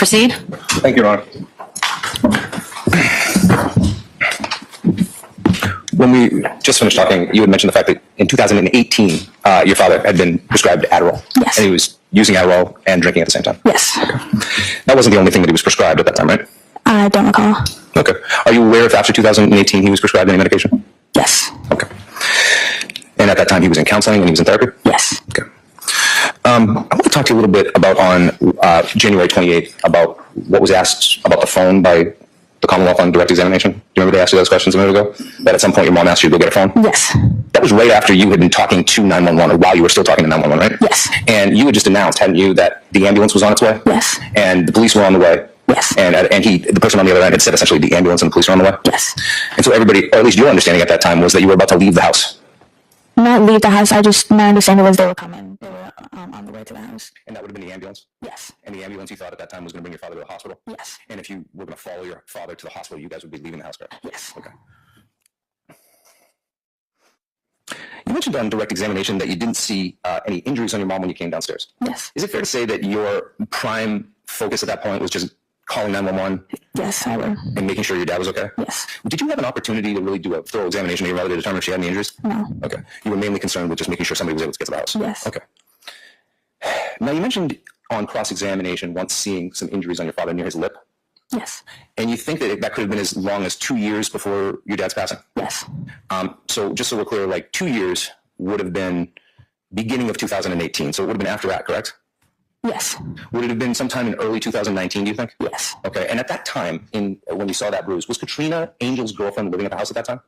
proceed? Thank you, Your Honor. When we just finished talking, you had mentioned the fact that in 2018, your father had been prescribed Adderall. Yes. And he was using Adderall and drinking at the same time. Yes. Okay. That wasn't the only thing that he was prescribed at that time, right? I don't recall. Okay. Are you aware if after 2018 he was prescribed any medication? Yes. Okay. And at that time he was in counseling and he was in therapy? Yes. Okay. I want to talk to you a little bit about on January 28th about what was asked about the phone by the Commonwealth on direct examination. Do you remember they asked you those questions a minute ago? That at some point your mom asked you to go get a phone? Yes. That was right after you had been talking to 911, or while you were still talking to 911, right? Yes. And you had just announced, hadn't you, that the ambulance was on its way? Yes. And the police were on the way? Yes. And the person on the other end had said essentially the ambulance and the police were on the way? Yes. And so everybody, or at least your understanding at that time, was that you were about to leave the house? Not leave the house. My understanding was they were coming. They were on the way to the house. And that would have been the ambulance? Yes. And the ambulance you thought at that time was going to bring your father to the hospital? Yes. And if you were going to follow your father to the hospital, you guys would be leaving the house, correct? Yes. Okay. You mentioned on direct examination that you didn't see any injuries on your mom when you came downstairs. Yes. Is it fair to say that your prime focus at that point was just calling 911? Yes, I would. And making sure your dad was okay? Yes. Did you have an opportunity to really do a thorough examination of your mother to determine if she had any injuries? No. Okay. You were mainly concerned with just making sure somebody was able to get to the house? Yes. Okay. Now, you mentioned on cross-examination once seeing some injuries on your father near his lip. Yes. And you think that that could have been as long as 2 years before your dad's passing? Yes. So just so we're clear, like 2 years would have been beginning of 2018. So it would have been after that, correct? Yes. Would it have been sometime in early 2019, do you think? Yes. Okay. And at that time, when you saw that bruise, was Katrina Angel's girlfriend living at the house at that time?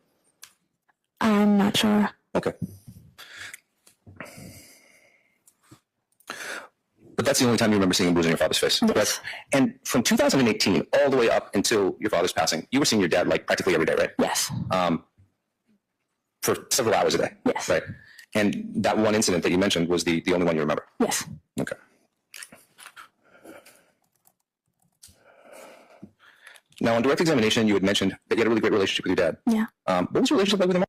I'm not sure. Okay. But that's the only time you remember seeing a bruise on your father's face, yes. Right? And from 2018 all the way up until your father's passing, you were seeing your dad like practically every day, right? Yes. For several hours a day. Yes. Right. And that one incident that you mentioned was the only one you remember? Yes. Okay. Now, on direct examination, you had mentioned that you had a really great relationship with your dad. Yeah. What was your relationship like with him?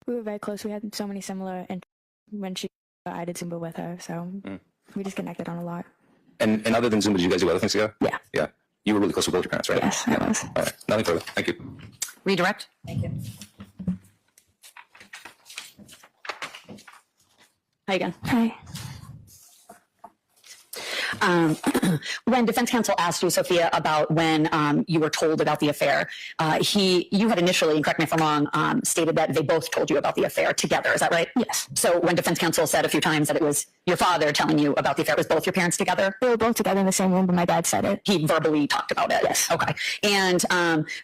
We were very close. We had so many similar, and when I did Zumba with her, so we just connected on a lot. And other than Zumba, did you guys do other things together? Yeah. Yeah. You were really close with both your parents, right? Yes, yeah. I was. All right. Nothing further. Thank you. Redirect. Thank you. Hi again. Hi. When defense counsel asked you, Sophia, about when you were told about the affair, you had initially, and correct me if I'm wrong, stated that they both told you about the affair together. Is that right? Yes. So when defense counsel said a few times that it was your father telling you about the affair, it was both your parents together? They were both together in the same room, but my dad said it. He verbally talked about it? Yes. Okay. And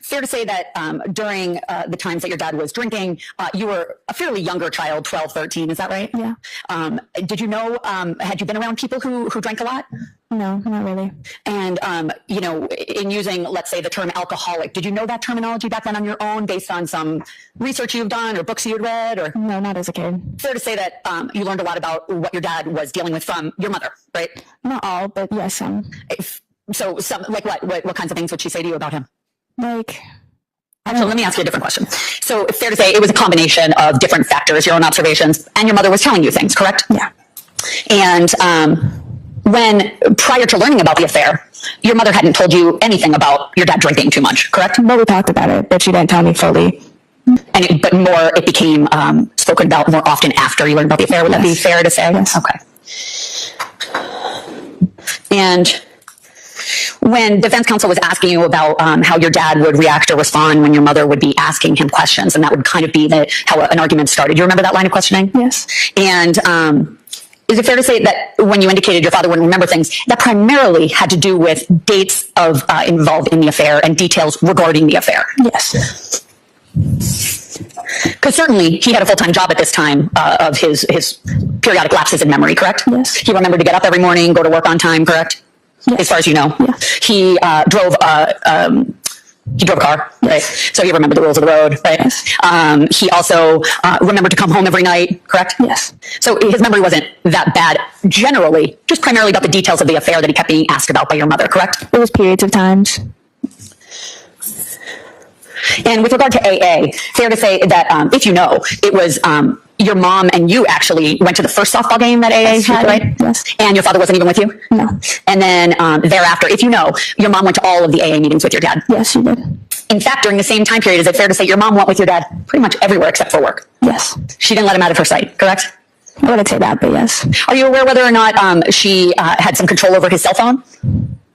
fair to say that during the times that your dad was drinking, you were a fairly younger child, 12, 13, is that right? Yeah. Did you know, had you been around people who drank a lot? No, not really. And, in using, let's say, the term alcoholic, did you know that terminology back then on your own based on some research you've done or books you'd read? Or no, not as a kid. Fair to say that you learned a lot about what your dad was dealing with from your mother, right? Not all, but yes, some. So some, like what kinds of things would she say to you about him? Like... Actually, let me ask you a different question. So it's fair to say it was a combination of different factors, your own observations, and your mother was telling you things, correct? Yeah. And when, prior to learning about the affair, your mother hadn't told you anything about your dad drinking too much, correct? But we talked about it, but she didn't tell me fully. And it became spoken about more often after you learned about the affair. Would that be fair to say? Yes. Okay. And when defense counsel was asking you about how your dad would react or respond when your mother would be asking him questions, and that would kind of be how an argument started. You remember that line of questioning? Yes. And is it fair to say that when you indicated your father wouldn't remember things, that primarily had to do with dates of involved in the affair and details regarding the affair? Yes. Because certainly he had a full-time job at this time of his periodic lapses in memory, correct? Yes. He remembered to get up every morning, go to work on time, correct? Yes. As far as you know. Yeah. He drove a car, right? So he remembered the rules of the road, right? Yes. He also remembered to come home every night, correct? Yes. So his memory wasn't that bad generally, just primarily about the details of the affair that he kept being asked about by your mother, correct? It was periods of times. And with regard to AA, fair to say that if you know, it was your mom and you actually went to the first softball game that AA had, right? Yes. And your father wasn't even with you? No. And then thereafter, if you know, your mom went to all of the AA meetings with your dad? Yes, she did. In fact, during the same time period, is it fair to say your mom went with your dad pretty much everywhere except for work? Yes. She didn't let him out of her sight, correct? I wouldn't say that, but yes. Are you aware whether or not she had some control over his cell phone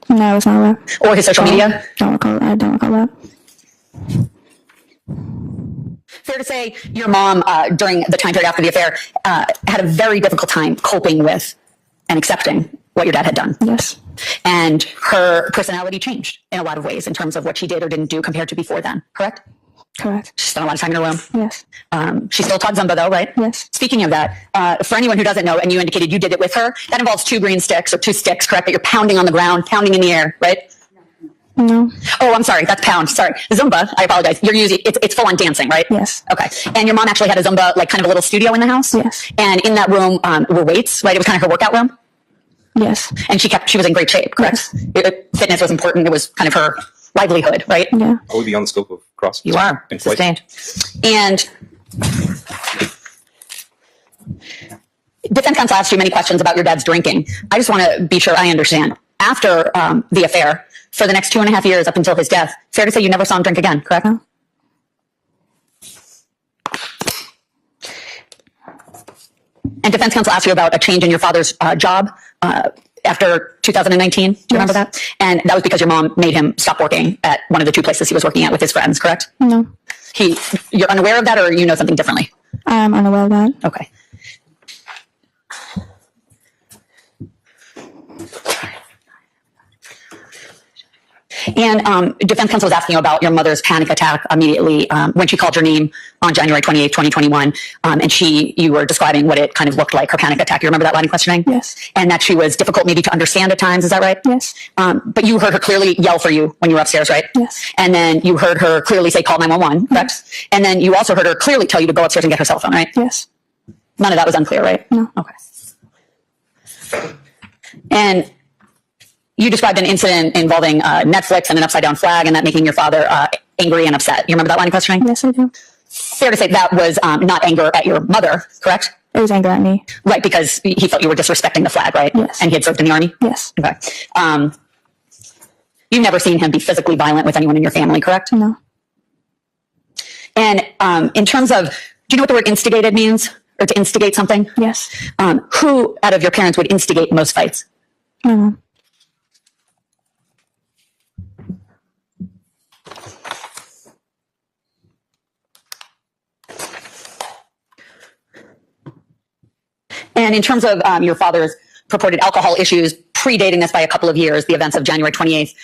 No, I was not aware. or his social media? I don't recall that. Fair to say your mom, during the time period after the affair, had a very difficult time coping with and accepting what your dad had done. Yes. And her personality changed in a lot of ways in terms of what she did or didn't do compared to before then, correct? Correct. She spent a lot of time in her room. Yes. She still taught Zumba though, right? Yes. Speaking of that, for anyone who doesn't know, and you indicated you did it with her, that involves two green sticks or two sticks, correct? That you're pounding on the ground, pounding in the air, right? No. Oh, I'm sorry. That's pound. Sorry. Zumba. I apologize. You're using, it's full on dancing, right? Yes. Okay. And your mom actually had a Zumba, like kind of a little studio in the house? Yes. And in that room were weights, right? It was kind of her workout room? Yes. And she was in great shape, correct? Yes. Fitness was important. It was kind of her livelihood, right? Yeah. Are we beyond the scope of cross? You are. In flight? Sustained. And defense counsel asked you many questions about your dad's drinking. I just want to be sure I understand. After the affair, for the next 2.5 years up until his death, fair to say you never saw him drink again, correct? No. And defense counsel asked you about a change in your father's job after 2019. Do you remember that? And that was because your mom made him stop working at one of the two places he was working at with his friends, correct? No. You're unaware of that, or you know something differently? I'm unaware of that. Okay. And defense counsel was asking you about your mother's panic attack immediately when she called your name on January 28th, 2021. And you were describing what it kind of looked like, her panic attack. You remember that line of questioning? Yes. And that she was difficult maybe to understand at times. Is that right? Yes. But you heard her clearly yell for you when you were upstairs, right? Yes. And then you heard her clearly say, call 911, correct? Yes. And then you also heard her clearly tell you to go upstairs and get her cell phone, right? Yes. None of that was unclear, right? No. Okay. And you described an incident involving Netflix and an upside down flag and that making your father angry and upset. You remember that line of questioning? Yes, I do. Fair to say that was not anger at your mother, correct? It was anger at me. Right, because he felt you were disrespecting the flag, right? Yes. And he had served in the army? Yes. Okay. You've never seen him be physically violent with anyone in your family, correct? No. And in terms of, do you know what the word instigated means? Or to instigate something? Yes. Who out of your parents would instigate most fights? My mom. And in terms of your father's purported alcohol issues, predating this by a couple of years, the events of January 28th,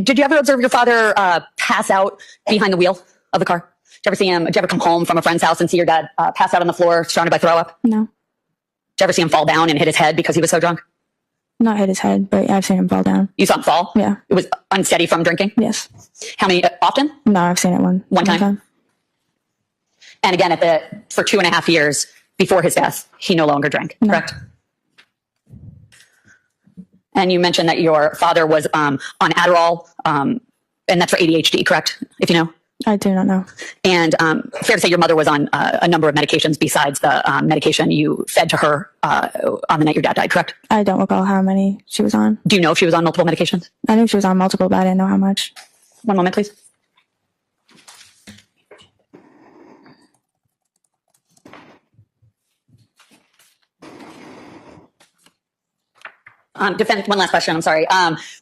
did you ever observe your father pass out behind the wheel of the car? Did you ever see him? Did you ever come home from a friend's house and see your dad pass out on the floor, surrounded by throw up? No. Did you ever see him fall down and hit his head because he was so drunk? Not hit his head, but I've seen him fall down. You saw him fall? Yeah. It was unsteady from drinking? Yes. How many? Often? No, I've seen it one time? And again, for 2.5 years before his death, he no longer drank, correct? And you mentioned that your father was on Adderall, and that's for ADHD, correct? If you know? I do not know. And fair to say your mother was on a number of medications besides the medication you fed to her on the night your dad died, correct? I don't recall how many she was on. Do you know if she was on multiple medications? I knew she was on multiple, but I didn't know how much. One moment, please. One last question, I'm sorry.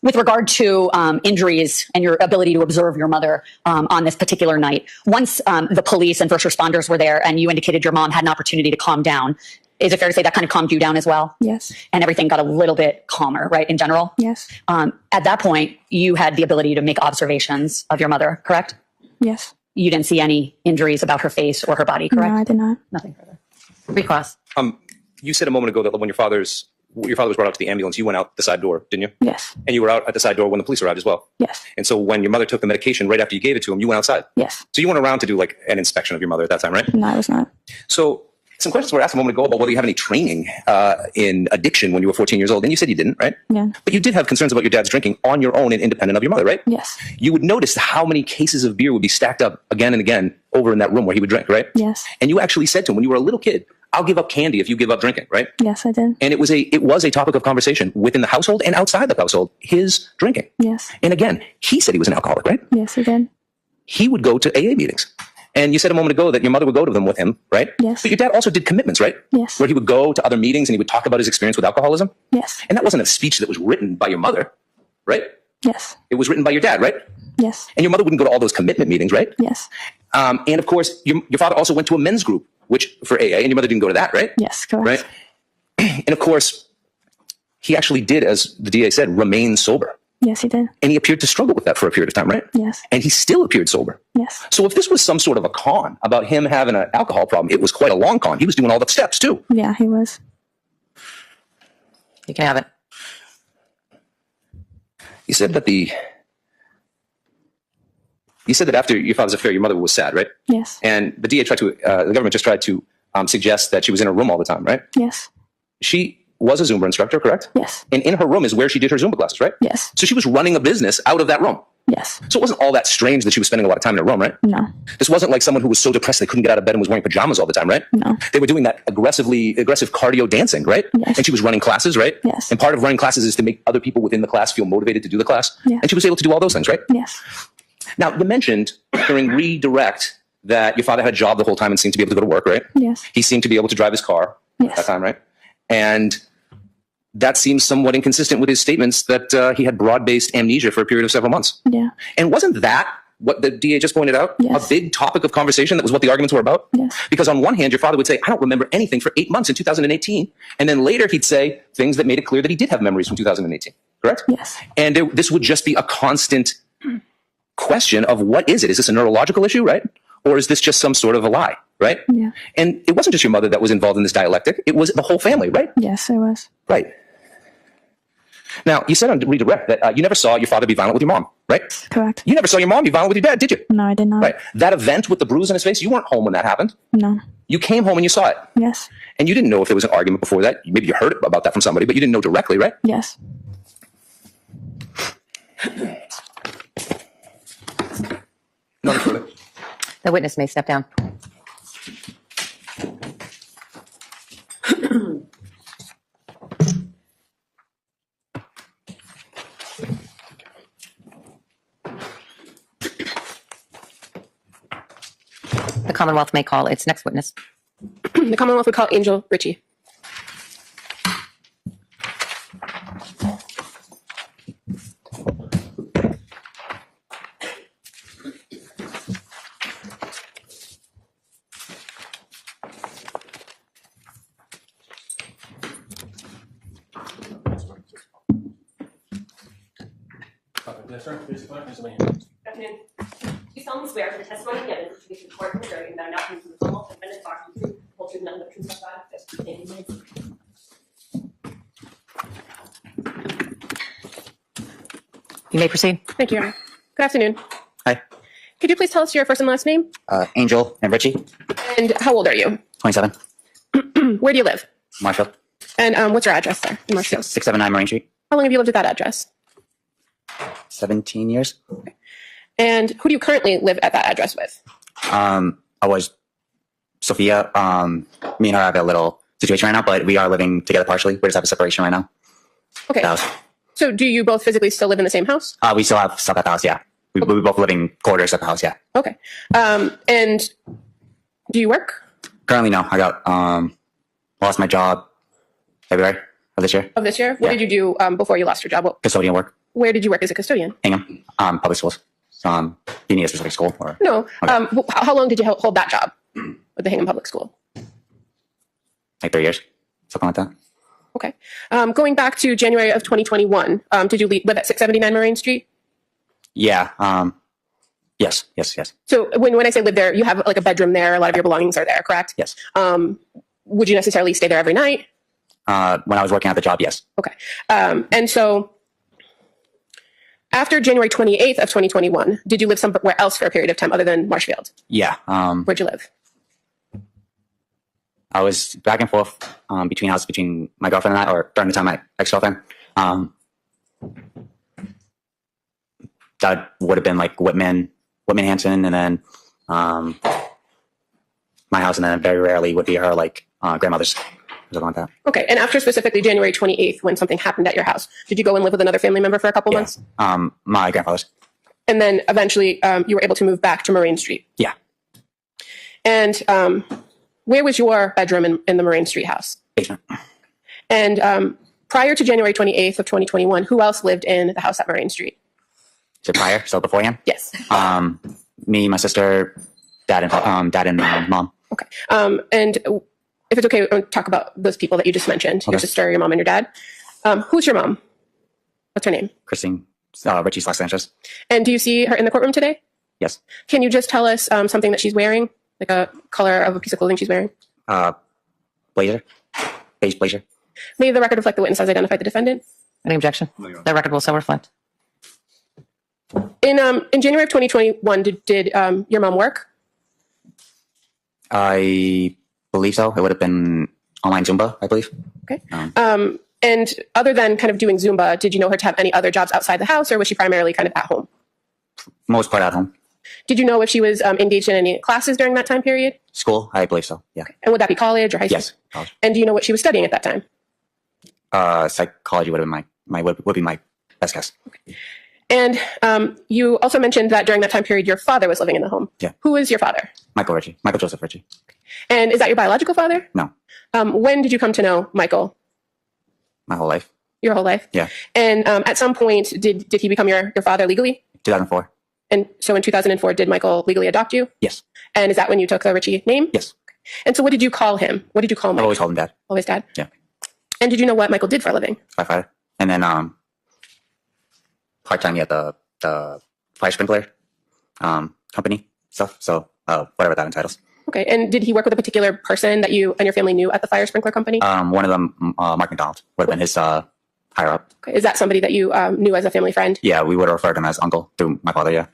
With regard to injuries and your ability to observe your mother on this particular night, once the police and first responders were there and you indicated your mom had an opportunity to calm down, is it fair to say that kind of calmed you down as well? Yes. And everything got a little bit calmer, right, in general? Yes. At that point, you had the ability to make observations of your mother, correct? Yes. You didn't see any injuries about her face or her body, correct? No, I did not. Nothing further. Recross. You said a moment ago that when your father was brought out to the ambulance, you went out the side door, didn't you? Yes. And you were out at the side door when the police arrived as well. Yes. And so when your mother took the medication right after you gave it to him, you went outside. Yes. So you went around to do like an inspection of your mother at that time, right? No, I was not. So some questions were asked a moment ago about whether you have any training in addiction when you were 14 years old. And you said you didn't, right? Yeah. But you did have concerns about your dad's drinking on your own and independent of your mother, right? Yes. You would notice how many cases of beer would be stacked up again and again over in that room where he would drink, right? Yes. And you actually said to him when you were a little kid, I'll give up candy if you give up drinking, right? Yes, I did. And it was a topic of conversation within the household and outside the household, his drinking. Yes. And again, he said he was an alcoholic, right? Yes, he did. He would go to AA meetings. And you said a moment ago that your mother would go to them with him, right? Yes. But your dad also did commitments, right? Yes. Where he would go to other meetings and he would talk about his experience with alcoholism. Yes. And that wasn't a speech that was written by your mother, right? Yes. It was written by your dad, right? Yes. And your mother wouldn't go to all those commitment meetings, right? Yes. And of course, your father also went to a men's group, which for AA, and your mother didn't go to that, right? Yes, correct. Right? And of course, he actually did, as the DA said, remain sober. Yes, he did. And he appeared to struggle with that for a period of time, right? Yes. And he still appeared sober. Yes. So if this was some sort of a con about him having an alcohol problem, it was quite a long con. He was doing all the steps too. Yeah, he was. You can have it. You said that after your father's affair, your mother was sad, right? Yes. And the DA the government just tried to suggest that she was in her room all the time, right? Yes. She was a Zumba instructor, correct? Yes. And in her room is where she did her Zumba classes, right? Yes. So she was running a business out of that room. Yes. So it wasn't all that strange that she was spending a lot of time in her room, right? No. This wasn't like someone who was so depressed they couldn't get out of bed and was wearing pajamas all the time, right? No. They were doing that aggressive cardio dancing, right? Yes. And she was running classes, right? Yes. And part of running classes is to make other people within the class feel motivated to do the class. Yes. And she was able to do all those things, right? Yes. Now, you mentioned during redirect that your father had a job the whole time and seemed to be able to go to work, right? Yes. He seemed to be able to drive his car Yes. at that time, right? And that seems somewhat inconsistent with his statements that he had broad-based amnesia for a period of several months. Yeah. And wasn't that what the DA just pointed out? Yes. A big topic of conversation that was what the arguments were about? Yes. Because on one hand, your father would say, I don't remember anything for 8 months in 2018. And then later he'd say things that made it clear that he did have memories from 2018. Correct? Yes. And this would just be a constant question of what is it? Is this a neurological issue, right? Or is this just some sort of a lie, right? Yeah. And it wasn't just your mother that was involved in this dialectic. It was the whole family, right? Yes, it was. Right. Now, you said on redirect that you never saw your father be violent with your mom, right? Correct. You never saw your mom be violent with your dad, did you? No, I did not. Right. That event with the bruise on his face, you weren't home when that happened. No. You came home and you saw it. Yes. And you didn't know if there was an argument before that. Maybe you heard about that from somebody, but you didn't know directly, right? Yes. No, further. The witness may step down. The Commonwealth may call its next witness. The Commonwealth would call Angel Ricci. Yes, sir. Please declare. Good afternoon. You solemnly swear to the testimony given to be the court and the jury and that I'm not from the formal defendant bar to the whole truth, nothing but the truth, God. Thank you. You may proceed. Thank you, Your Honor. Good afternoon. Hi, Could you please tell us your first and last name? Angel and Richie, And how old are you? 27, Where do you live? Marshfield, And what's your address there in Marshfield? 679 Marine Street, How long have you lived at that address? 17 years. And who do you currently live at that address with? I was Sophia. Me and her have a little situation right now, but we are living together partially. We just have a separation right now. Okay. The house. So do you both physically still live in the same house? We still have stuff at the house, yeah. We both live in quarters at the house, yeah. Okay. And do you work Currently, no. I got lost my job February of this year. of this year? What Yeah. did you do before you lost your job? Custodian work, Where did you work as a custodian? Hingham, public schools. Do you need a specific school? Or No. Okay. How long did you hold that job with the Hingham Public School? like 3 years, something like that. Okay. Going back to January of 2021, did you live at 679 Marine Street? Yeah. Yes. So when I say live there, you have like a bedroom there. A lot of your belongings are there, correct? Yes. Would you necessarily stay there every night? When I was working at the job, yes. Okay. And so after January 28th of 2021, did you live somewhere else for a period of time other than Marshfield? Yeah. Where'd you live? I was back and forth between my girlfriend and I, or during the time my ex-girlfriend. That would have been like Whitman Hanson, and then my house, and then very rarely would be her like grandmother's, something like that. Okay. And after specifically January 28th, when something happened at your house, did you go and live with another family member for a couple months? My grandfather's. And then eventually you were able to move back to Moraine Street. Yeah. And where was your bedroom in the Moraine Street house? Basement. And prior to January 28th of 2021, who else lived in the house at Moraine Street? Is it prior? So beforehand? Yes. Me, my sister, dad, and mom. Okay. And if it's okay, we'll talk about those people that you just mentioned, your sister, your mom, and your dad. Who's your mom? What's her name? Christine Ricci / Sanchez. And do you see her in the courtroom today? Yes. Can you just tell us something that she's wearing, like a color of a piece of clothing she's wearing? Blazer. Beige blazer. May the record reflect the witness has identified the defendant? Any objection? The record will so reflect. In January of 2021, did your mom work? I believe so. It would have been online Zumba, I believe. Okay. And other than kind of doing Zumba, did you know her to have any other jobs outside the house, or was she primarily kind of at home? Most part at home. Did you know if she was engaged in any classes during that time period? School, I believe so. Yeah. Okay. And would that be college or high school? Yes, college. And do you know what she was studying at that time? Psychology would have been would be my best guess. Okay. And you also mentioned that during that time period, your father was living in the home. Yeah. Who is your father? Michael Joseph Ricci. And is that your biological father? No. When did you come to know Michael? My whole life. Your whole life? Yeah. And at some point, did he become your father legally? 2004. And so in 2004, did Michael legally adopt you? Yes. And is that when you took the Ricci name? Yes. And so what did you call him? What did you call I've Michael? always called him Dad. Always Dad? Yeah. And did you know what Michael did for a living? Firefighter. And then part-time at the fire sprinkler company stuff. So whatever that entitles. Okay. And did he work with a particular person that you and your family knew at the fire sprinkler company? One of them, Mark McDonald, would have been his higher up. Okay. Is that somebody that you knew as a family friend? Yeah, we would have referred to him as uncle through my father, yeah.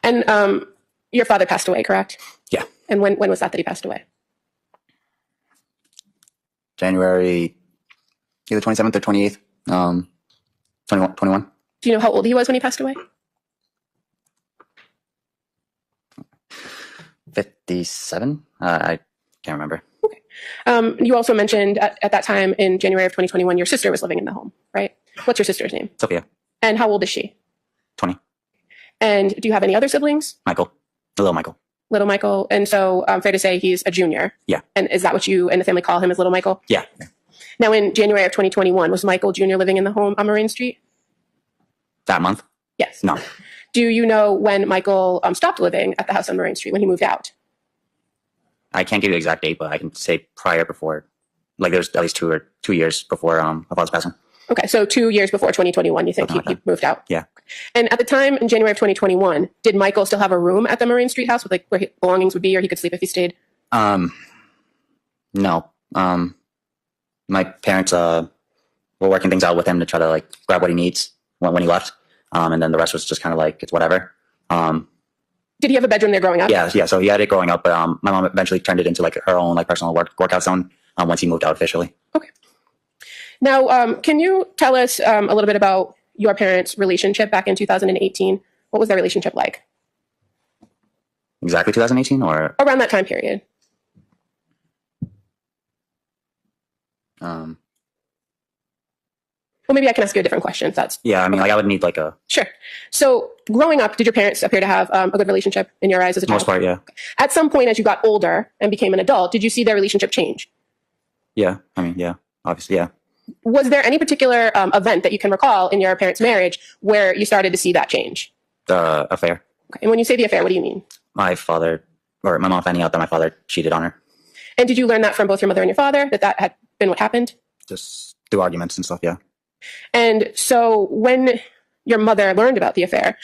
And your father passed away, correct? Yeah. And when was that he passed away? January either 27th or 28th, 21. Do you know how old he was when he passed away? 57? I can't remember. Okay. You also mentioned at that time in January of 2021, your sister was living in the home, right? What's your sister's name? Sophia. And how old is she? 20. And do you have any other siblings? Michael. The little Michael. Little Michael. And so fair to say he's a junior. Yeah. And is that what you and the family call him, as Little Michael? Yeah. Now in January of 2021, was Michael Jr. living in the home on Moraine Street? That month? Yes. No. Do you know when Michael stopped living at the house on Moraine Street, when he moved out? I can't give you the exact date, but I can say prior before, like there's at least 2 years before my father's passing. Okay, so 2 years before 2021, you think he moved out? Yeah. And at the time in January of 2021, did Michael still have a room at the Moraine Street house with like where his belongings would be, or he could sleep if he stayed? No. My parents were working things out with him to try to like grab what he needs when he left, and then the rest was just kind of like it's whatever. Did he have a bedroom there growing up? Yeah. So he had it growing up, but my mom eventually turned it into like her own like personal workout zone once he moved out officially. Okay. Now, can you tell us a little bit about your parents' relationship back in 2018? What was their relationship like? Exactly 2018 or around that time period? Well, maybe I can ask you a different question if that's... Yeah, I mean, like I would need like a... Sure. So growing up, did your parents appear to have a good relationship in your eyes as a child? Most part, yeah. At some point as you got older and became an adult, did you see their relationship change? Yeah, I mean, yeah, obviously, yeah. Was there any particular event that you can recall in your parents' marriage where you started to see that change? The affair. Okay. And when you say the affair, what do you mean? My mom finding out that my father cheated on her. And did you learn that from both your mother and your father, that had been what happened? Just through arguments and stuff, yeah. And so when your mother learned about the affair,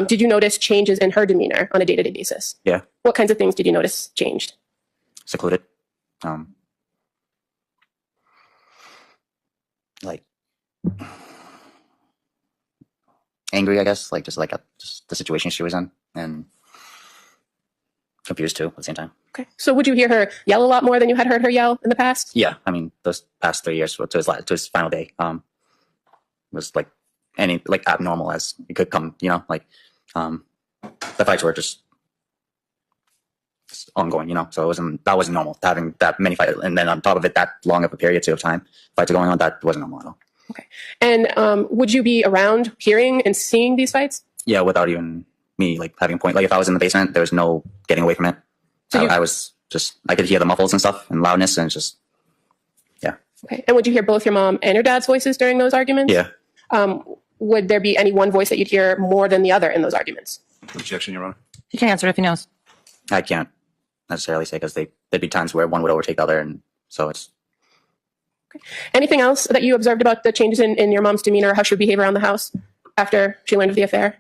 did you notice changes in her demeanor on a day-to-day basis? Yeah. What kinds of things did you notice changed? Secluded. Like angry, I guess, like just the situation she was in, and confused too at the same time. Okay. So would you hear her yell a lot more than you had heard her yell in the past? Yeah, I mean, those past 3 years to his final day, was like abnormal as it could come. The fights were just ongoing. So that wasn't normal having that many fights, and then on top of it, that long of a period too of time fights are going on. That wasn't normal at all. Okay. And would you be around hearing and seeing these fights? Yeah, without even me having a point. If I was in the basement, there was no getting away from it. So I was just, I could hear the muffles and stuff and loudness, and it's just, yeah. Okay. And would you hear both your mom and your dad's voices during those arguments? Yeah. Would there be any one voice that you'd hear more than the other in those arguments? Objection, Your Honor. You can answer it if he knows. I can't necessarily say because there'd be times where one would overtake the other, and so it's. Okay. Anything else that you observed about the changes in your mom's demeanor or how she would behave around the house after she learned of the affair?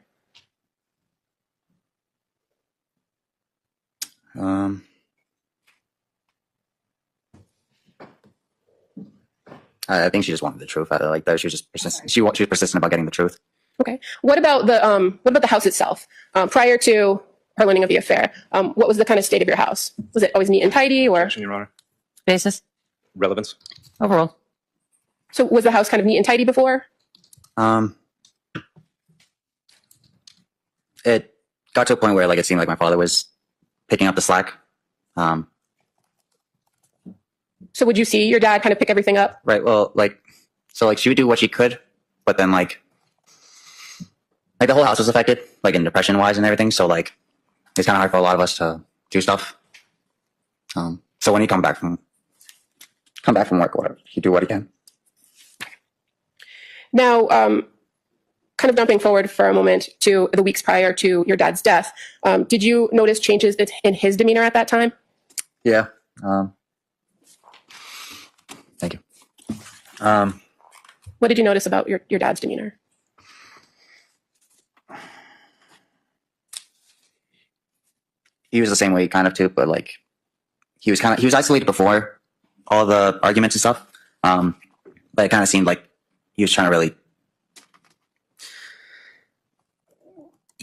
I think she just wanted the truth. She was just persistent. She was persistent about getting the truth. Okay. What about the house itself? Prior to her learning of the affair, what was the kind of state of your house? Was it always neat and tidy, or Objection, Your Honor. Basis? Relevance. Overruled. so was the house kind of neat and tidy before? It got to a point where it seemed like my father was picking up the slack. So would you see your dad kind of pick everything up? Right. Well, she would do what she could, but then the whole house was affected, in depression wise and everything. So it's kind of hard for a lot of us to do stuff. So when you come back from work or whatever, you do what you can. Now, kind of jumping forward for a moment to the weeks prior to your dad's death, did you notice changes in his demeanor at that time? Yeah. Thank you. What did you notice about your dad's demeanor? He was the same way kind of too, but he was isolated before all the arguments and stuff. But it kind of seemed like he was trying to really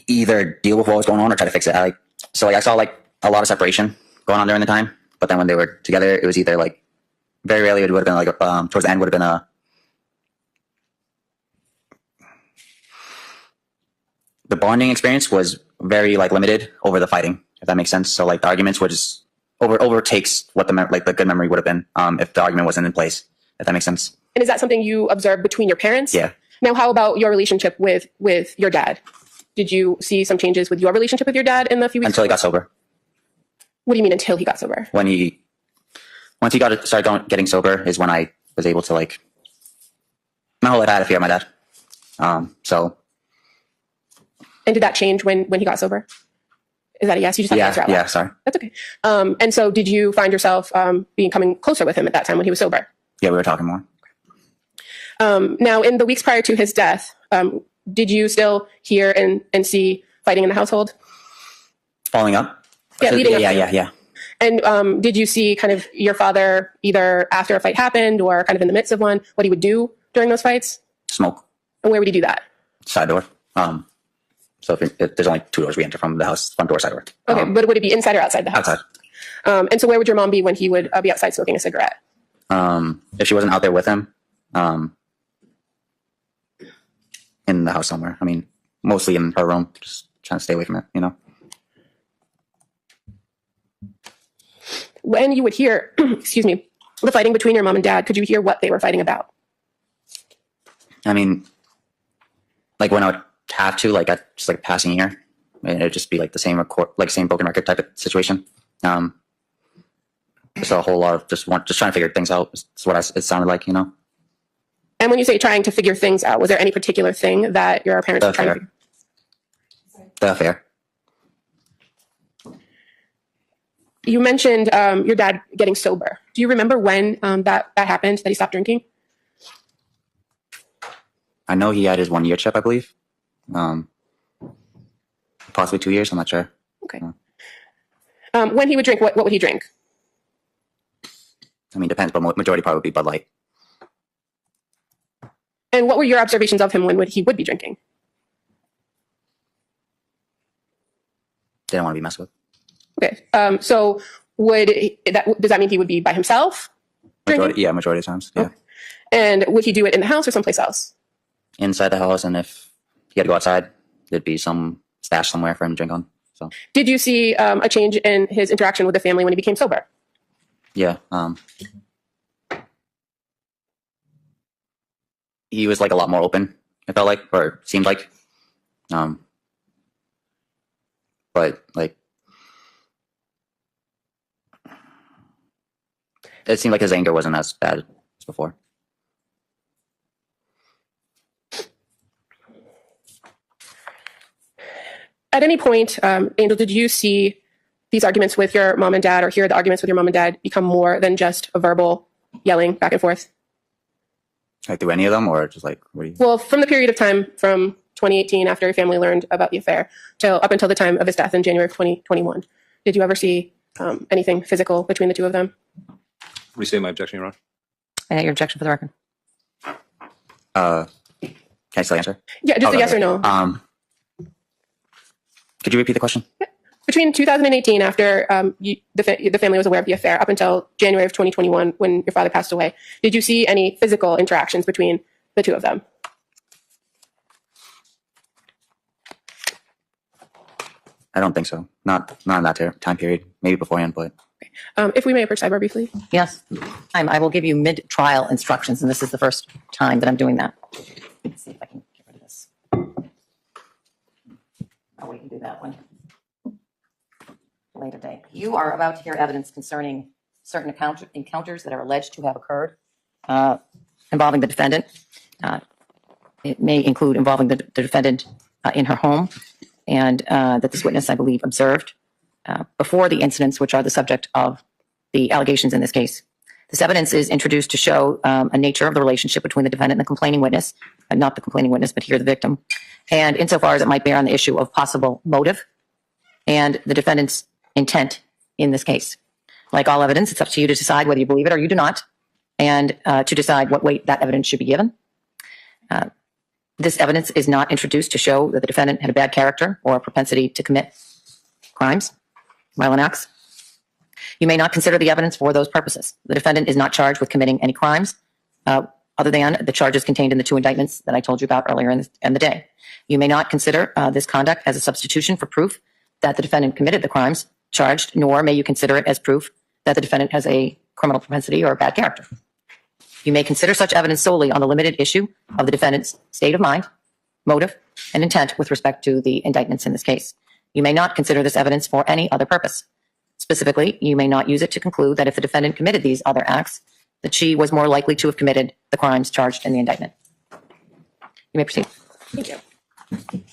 either deal with what was going on or try to fix it. I saw a lot of separation going on during the time, but then when they were together, it was either very rarely it would have been towards the end would have been the bonding experience was very limited over the fighting, if that makes sense. So the arguments would just overtakes what the good memory would have been if the argument wasn't in place, if that makes sense. And is that something you observed between your parents? Yeah. Now, how about your relationship with your dad? Did you see some changes with your relationship with your dad in the few weeks? Until he got sober. What do you mean until he got sober? Once he started getting sober is when I was able to my whole life I had a fear of my dad. And did that change when he got sober? Is that a yes? You just have to answer out loud. Yeah, sorry. That's okay. And so did you find yourself becoming closer with him at that time when he was sober? Yeah, we were talking more. Now, in the weeks prior to his death, did you still hear and see fighting in the household? Following up? Yeah, leading up. Yeah. And did you see kind of your father either after a fight happened or kind of in the midst of one, what he would do during those fights? Smoke. And where would he do that? Side door. So if there's only 2 doors we enter from the house, front door, side door. Okay, but would it be inside or outside the house? Outside. And so where would your mom be when he would be outside smoking a cigarette? If she wasn't out there with him, in the house somewhere. I mean, mostly in her room, just trying to stay away from it, When you would hear, excuse me, the fighting between your mom and dad, could you hear what they were fighting about? I mean, when I would have to, at just passing ear, and it'd just be the same same broken record type of situation. Just a whole lot of just trying to figure things out. It's what it sounded like, And when you say trying to figure things out, was there any particular thing that your parents were trying to? The affair. You mentioned your dad getting sober. Do you remember when that happened, that he stopped drinking? I know he had his 1 year chip, I believe. Possibly 2 years, I'm not sure. Okay. When he would drink, what would he drink? I mean, depends, but majority probably would be Bud Light. And what were your observations of him when he would be drinking? Didn't want to be messed with. Okay. So does that mean he would be by himself? Majority of times. Yeah. Okay. And would he do it in the house or someplace else? Inside the house, and if he had to go outside, there'd be some stash somewhere for him to drink on. So. Did you see a change in his interaction with the family when he became sober? Yeah. He was like a lot more open, it felt like, or seemed like. But like, it seemed like his anger wasn't as bad as before. At any point, Angel, did you see these arguments with your mom and dad, or hear the arguments with your mom and dad become more than just a verbal yelling back and forth? Like, through any of them, or just like, what do you? Well, from the period of time from 2018, after your family learned about the affair, till up until the time of his death in January of 2021, did you ever see anything physical between the two of them? Restate my objection, Your Honor. Your objection for the record. Can I still answer? Yeah, just a yes or no. Could you repeat the question? Between 2018, after the family was aware of the affair, up until January of 2021, when your father passed away, did you see any physical interactions between the two of them? I don't think so. Not in that time period. Maybe beforehand, but. If we may approach sidebar briefly. Yes. I will give you mid-trial instructions, and this is the first time that I'm doing that. Let's see if I can get rid of this. Oh, we can do that one later date. You are about to hear evidence concerning certain encounters that are alleged to have occurred involving the defendant. It may include involving the defendant in her home, and that this witness, I believe, observed before the incidents which are the subject of the allegations in this case. This evidence is introduced to show a nature of the relationship between the defendant and the complaining witness, not the complaining witness, but here the victim, and insofar as it might bear on the issue of possible motive and the defendant's intent in this case. Like all evidence, it's up to you to decide whether you believe it or you do not, and to decide what weight that evidence should be given. This evidence is not introduced to show that the defendant had a bad character or a propensity to commit crimes, violent acts. You may not consider the evidence for those purposes. The defendant is not charged with committing any crimes other than the charges contained in the two indictments that I told you about earlier in the day. You may not consider this conduct as a substitution for proof that the defendant committed the crimes charged, nor may you consider it as proof that the defendant has a criminal propensity or a bad character. You may consider such evidence solely on the limited issue of the defendant's state of mind, motive, and intent with respect to the indictments in this case. You may not consider this evidence for any other purpose. Specifically, you may not use it to conclude that if the defendant committed these other acts, that she was more likely to have committed the crimes charged in the indictment. You may proceed. Thank you.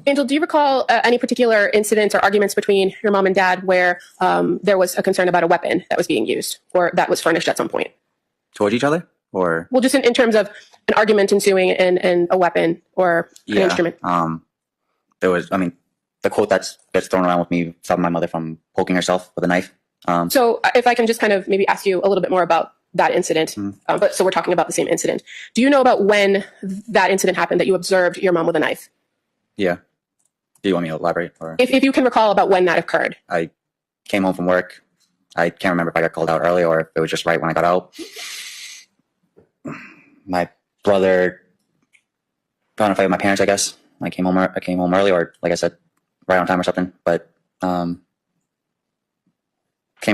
Angel, do you recall any particular incidents or arguments between your mom and dad where there was a concern about a weapon that was being used or that was furnished at some point? Towards each other, or? Well, just in terms of an argument ensuing and a weapon or an instrument. There was, the quote that gets thrown around with me stopped my mother from poking herself with a knife. So if I can just kind of maybe ask you a little bit more about that incident, but so we're talking about the same incident. Do you know about when that incident happened that you observed your mom with a knife? Yeah. Do you want me to elaborate? Or? If you can recall about when that occurred. I came home from work. I can't remember if I got called out early or if it was just right when I got out. My brother found a fight with my parents, I guess. I came home early, or like I said, right on time or something. But came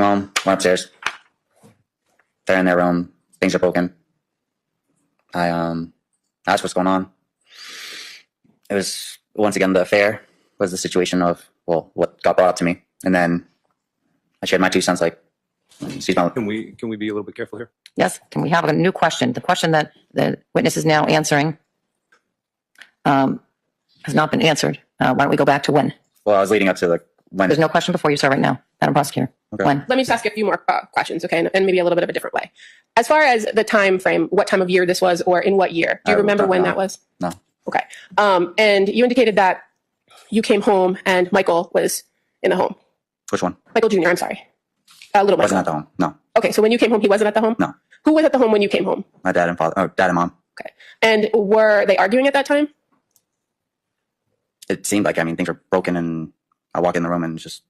home, went upstairs. They're in their room. Things are broken. I asked what's going on. It was, once again, the affair was the situation of, well, what got brought up to me. And then I shared my 2 cents, like, Can we be a little bit careful here? Yes. Can we have a new question? The question that the witness is now answering has not been answered. Why don't we go back to when? Well, I was leading up to when. There's no question before you start right now, Madam Prosecutor. Okay. When? Let me just ask you a few more questions, okay, and maybe a little bit of a different way. As far as the time frame, what time of year this was, or in what year? Do you remember when that was? No. Okay. And you indicated that you came home and Michael was in the home. Which one? Michael Jr., I'm sorry. Little Michael. Wasn't at the home. No. Okay, so when you came home, he wasn't at the home? No. Who was at the home when you came home? My dad and father, dad and mom. Okay. And were they arguing at that time? It seemed like, things were broken, and I walk in the room and just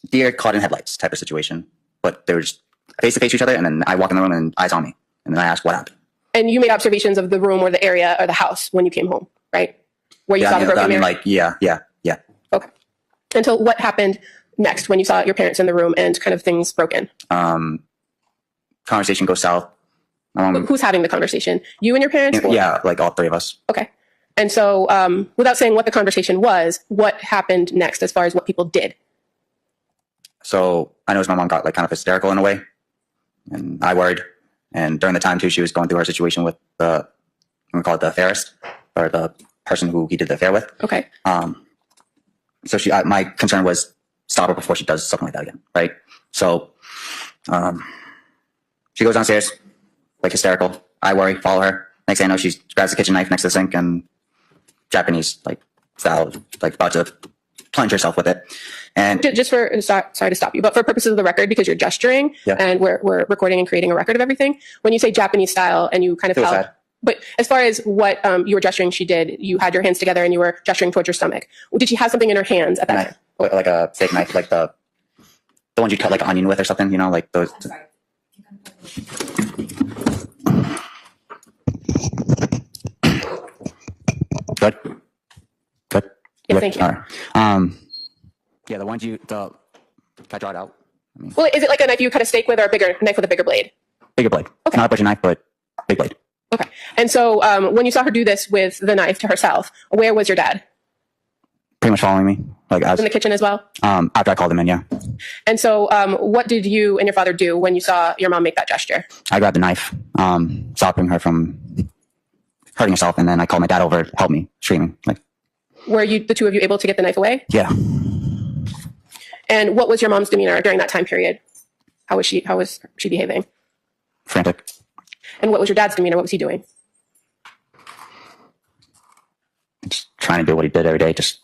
deer caught in headlights type of situation. But they were just face to face each other, and then I walk in the room and eyes on me, and then I ask what happened. And you made observations of the room or the area or the house when you came home, right? Where you saw the broken mirror? Like, yeah. Okay. Until what happened next when you saw your parents in the room and kind of things broken? Conversation goes south. Who's having the conversation? You and your parents? Yeah, like all three of us. Okay. And so without saying what the conversation was, what happened next as far as what people did? So I noticed my mom got like kind of hysterical in a way, and I worried. And during the time too, she was going through her situation with the, we call it the affairist, or the person who he did the affair with. Okay. So my concern was stop her before she does something like that again, right? So she goes downstairs, like hysterical. I worry, follow her. Next thing I know, she grabs the kitchen knife next to the sink and Japanese like style, like about to plunge herself with it. And just for, sorry to stop you, but for purposes of the record, because you're gesturing and we're recording and creating a record of everything. When you say Japanese style and you kind of held, but as far as what you were gesturing, she did, you had your hands together and you were gesturing towards your stomach. Did she have something in her hands at that time? Like a steak knife, like the ones you cut like onion with or something, you know, like those. Good. Yeah, thank you. All right. Yeah, the ones can I draw it out? Well, is it like a knife you cut a steak with or a bigger knife with a bigger blade? Bigger blade. Okay. Not a butcher knife, but big blade. Okay. And so when you saw her do this with the knife to herself, where was your dad? Pretty much following me. Like in the kitchen as well? After I called him in, yeah. And so what did you and your father do when you saw your mom make that gesture? I grabbed the knife, stopping her from hurting herself, and then I called my dad over to help me, screaming. Like, were you, the two of you, able to get the knife away? Yeah. And what was your mom's demeanor during that time period? How was she behaving? Frantic. And what was your dad's demeanor? What was he doing? Just trying to do what he did every day, just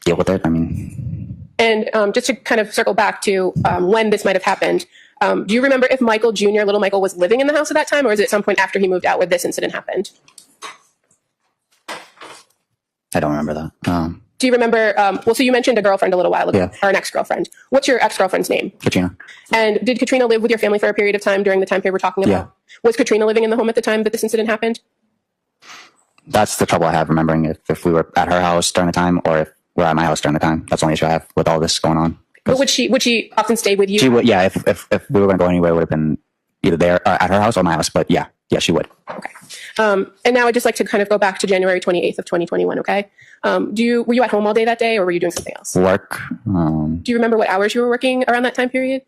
deal with it. I mean. And just to kind of circle back to when this might have happened, do you remember if Michael Jr., little Michael, was living in the house at that time, or is it some point after he moved out where this incident happened? I don't remember that. Do you remember, well, so you mentioned a girlfriend a little while ago, Yeah. or an ex-girlfriend. What's your ex-girlfriend's name? Katrina. And did Katrina live with your family for a period of time during the time period we're talking about? Yeah. Was Katrina living in the home at the time that this incident happened? That's the trouble I have remembering if we were at her house during the time or if we're at my house during the time. That's the only issue I have with all this going on. But would she often stay with you? She would, yeah. If we were going to go anywhere, it would have been either there at her house or my house. But yeah, she would. Okay. And now I'd just like to kind of go back to January 28th of 2021. Okay. Were you at home all day that day, or were you doing something else? Work. Do you remember what hours you were working around that time period?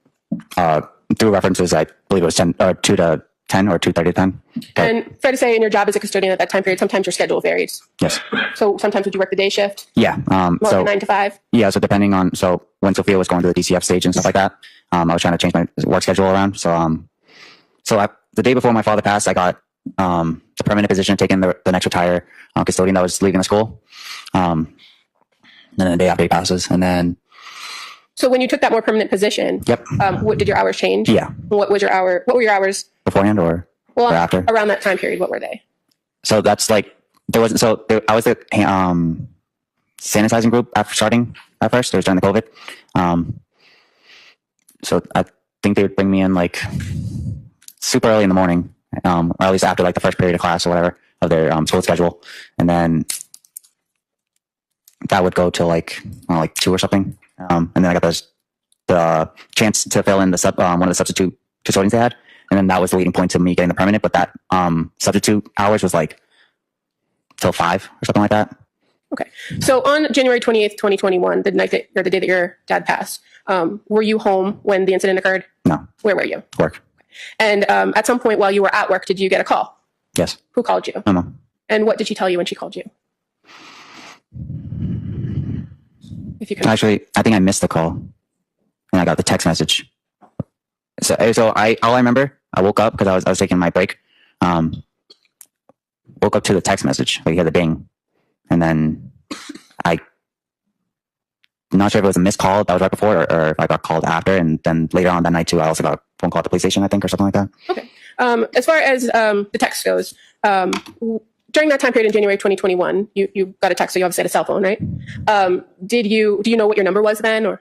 Through references, I believe it was 2 to 10 or 2:30 to 10. And fair to say, in your job as a custodian at that time period, sometimes your schedule varies. Yes. So sometimes would you work the day shift? Yeah. More like 9 to 5? Yeah. So depending on, when Sophia was going to the DCF stage and stuff like that, I was trying to change my work schedule around. The day before my father passed, I got the permanent position, taking the next retire custodian that was leaving the school. And then the day after he passes, and then. So when you took that more permanent position, Yep. What did your hours change? Yeah. What were your hours Beforehand or after? Around that time period, what were they? So that's like I was the sanitizing group after starting at first. It was during the COVID. So I think they would bring me in like super early in the morning, or at least after like the first period of class or whatever of their school schedule, and then that would go till like 2 or something. And then I got the chance to fill in one of the substitute custodians they had, and then that was the leading point to me getting the permanent. But that substitute hours was like till 5 or something like that. Okay. So on January 28th, 2021, the day that your dad passed, were you home when the incident occurred? No. Where were you? Work. And at some point while you were at work, did you get a call? Yes. Who called you? My mom. And what did she tell you when she called you? If you can. Actually, I think I missed the call, and I got the text message. So all I remember, I woke up because I was taking my break. Woke up to the text message. I hear the ding, and then I'm not sure if it was a missed call that was right before, or if I got called after. And then later on that night too, I also got a phone call at the police station, I think, or something like that. Okay. As far as the text goes, during that time period in January 2021, you got a text, so you obviously had a cell phone, right? Do you know what your number was then, or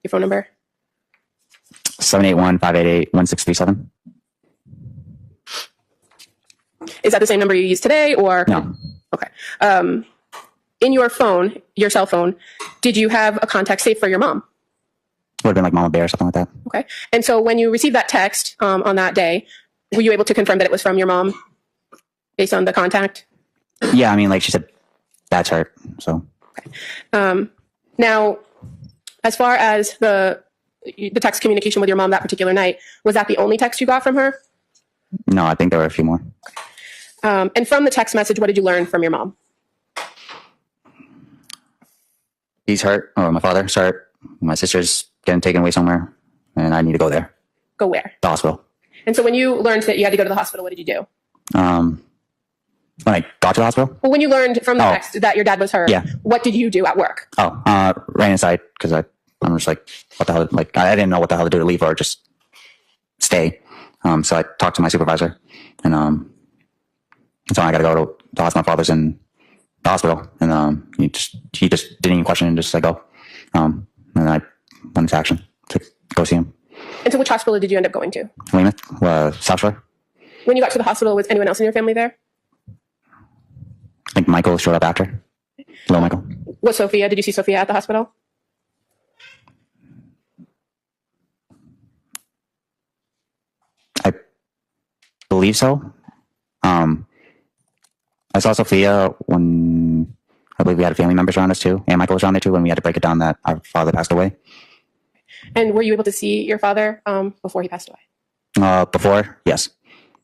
your phone number? 781-588-1637. Is that the same number you use today, or? No. Okay. In your phone, your cell phone, did you have a contact saved for your mom? Would have been like Mama Bear or something like that. Okay. And so when you received that text on that day, were you able to confirm that it was from your mom based on the contact? Yeah, I mean, like she said, Dad's hurt. So. Okay. Now, as far as the text communication with your mom that particular night, was that the only text you got from her? No, I think there were a few more. And from the text message, what did you learn from your mom? He's hurt, or my father's hurt. My sister's getting taken away somewhere, and I need to go there. Go where? The hospital. And so when you learned that you had to go to the hospital, what did you do? When I got to the hospital? Well, when you learned from the text that your dad was hurt, yeah. What did you do at work? Ran inside because I'm just like, what the hell? Like, I didn't know what the hell to do, to leave or just stay. So I talked to my supervisor, and so I got to go to the hospital. My father's in the hospital, and he just didn't even question it, just like, go. And I went into action to go see him. And so which hospital did you end up going to? Weymouth, South Shore. When you got to the hospital, was anyone else in your family there? I think Michael showed up after. Hello, Michael. Was Sophia? Did you see Sophia at the hospital? I believe so. I saw Sophia when I believe we had family members around us too, and Michael was around there too when we had to break it down that our father passed away. And were you able to see your father before he passed away? Before, yes.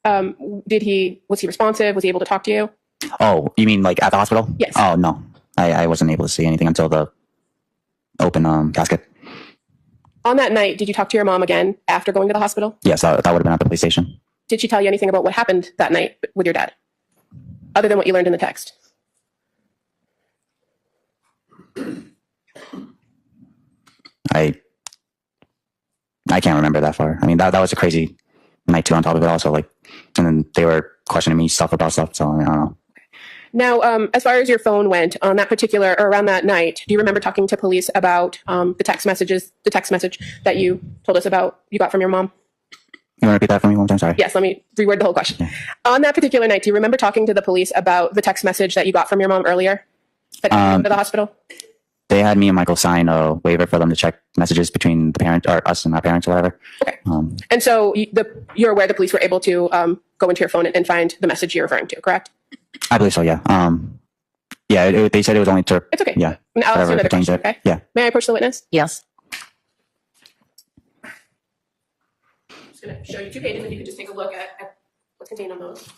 Was he responsive? Was he able to talk to you? Oh, you mean like at the hospital? Yes. Oh, no. I wasn't able to see anything until the open casket. On that night, did you talk to your mom again after going to the hospital? Yes, that would have been at the police station. Did she tell you anything about what happened that night with your dad? Other than what you learned in the text? I can't remember that far. I mean, that was a crazy night too on top of it also. Like, and then they were questioning me about stuff. So I don't know. Now, as far as your phone went on that particular or around that night, do you remember talking to police about the text message that you told us about you got from your mom? You want to repeat that for me one more time? Sorry. Yes, let me reword the whole question. Yeah. On that particular night, do you remember talking to the police about the text message that you got from your mom earlier that came to the hospital? They had me and Michael sign a waiver for them to check messages between the parent or us and our parents or whatever. Okay. And so you're aware the police were able to go into your phone and find the message you're referring to, correct? I believe so, yeah. They said it was only to... It's okay. Yeah. And I'll ask you another question, okay? Yeah. May I approach the witness? Yes. I'm just going to show you 2 pages and you can just take a look at what's contained on those.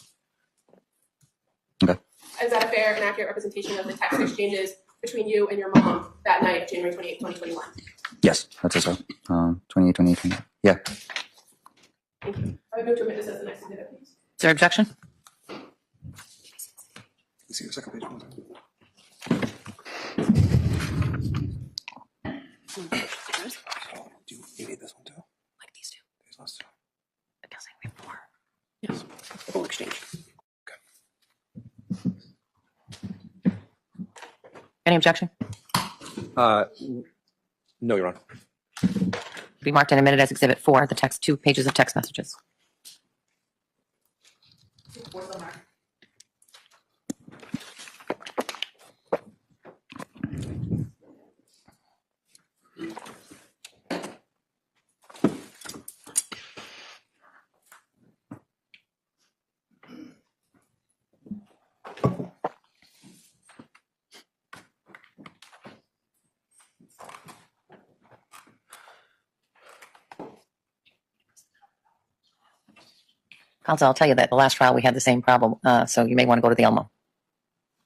Okay. Is that a fair and accurate representation of the text exchanges between you and your mom that night of January 28, 2021? Yes, that's it. So, 28. Yeah. Thank you. I would move to witness as the next exhibit, please. Is there objection? See the second page. Do you need this one too? Like these two. These last two. I'm guessing we have 4. Yes. The whole exchange. Any objection? No, Your Honor. Be marked in a minute as Exhibit 4, the 2 pages of text messages. Counsel, I'll tell you that the last trial we had the same problem, so you may want to go to the Elmo.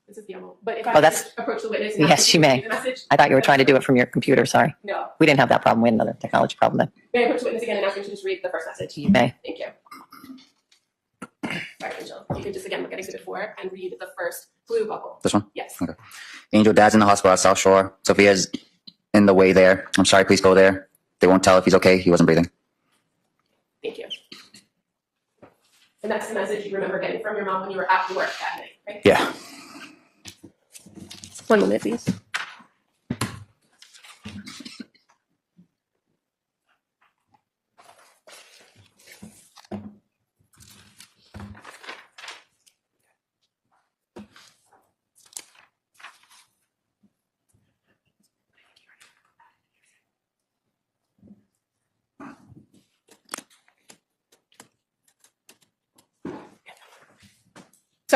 This is the Elmo. But if I approach the witness, and Yes, you may. the message, I thought you were trying to do it from your computer. Sorry. No. We didn't have that problem. We had another technology problem then. May I approach the witness again and ask him to just read the first message? You may. Thank you. Sorry, Angel. You can just again look at Exhibit 4 and read the first blue bubble. This one? Yes. Okay. Angel, Dad's in the hospital at South Shore. Sophia's in the way there. I'm sorry, please go there. They won't tell if he's okay. He wasn't breathing. Thank you. And that's the message you remember getting from your mom when you were at work that night, right? Yeah. 1 moment, please.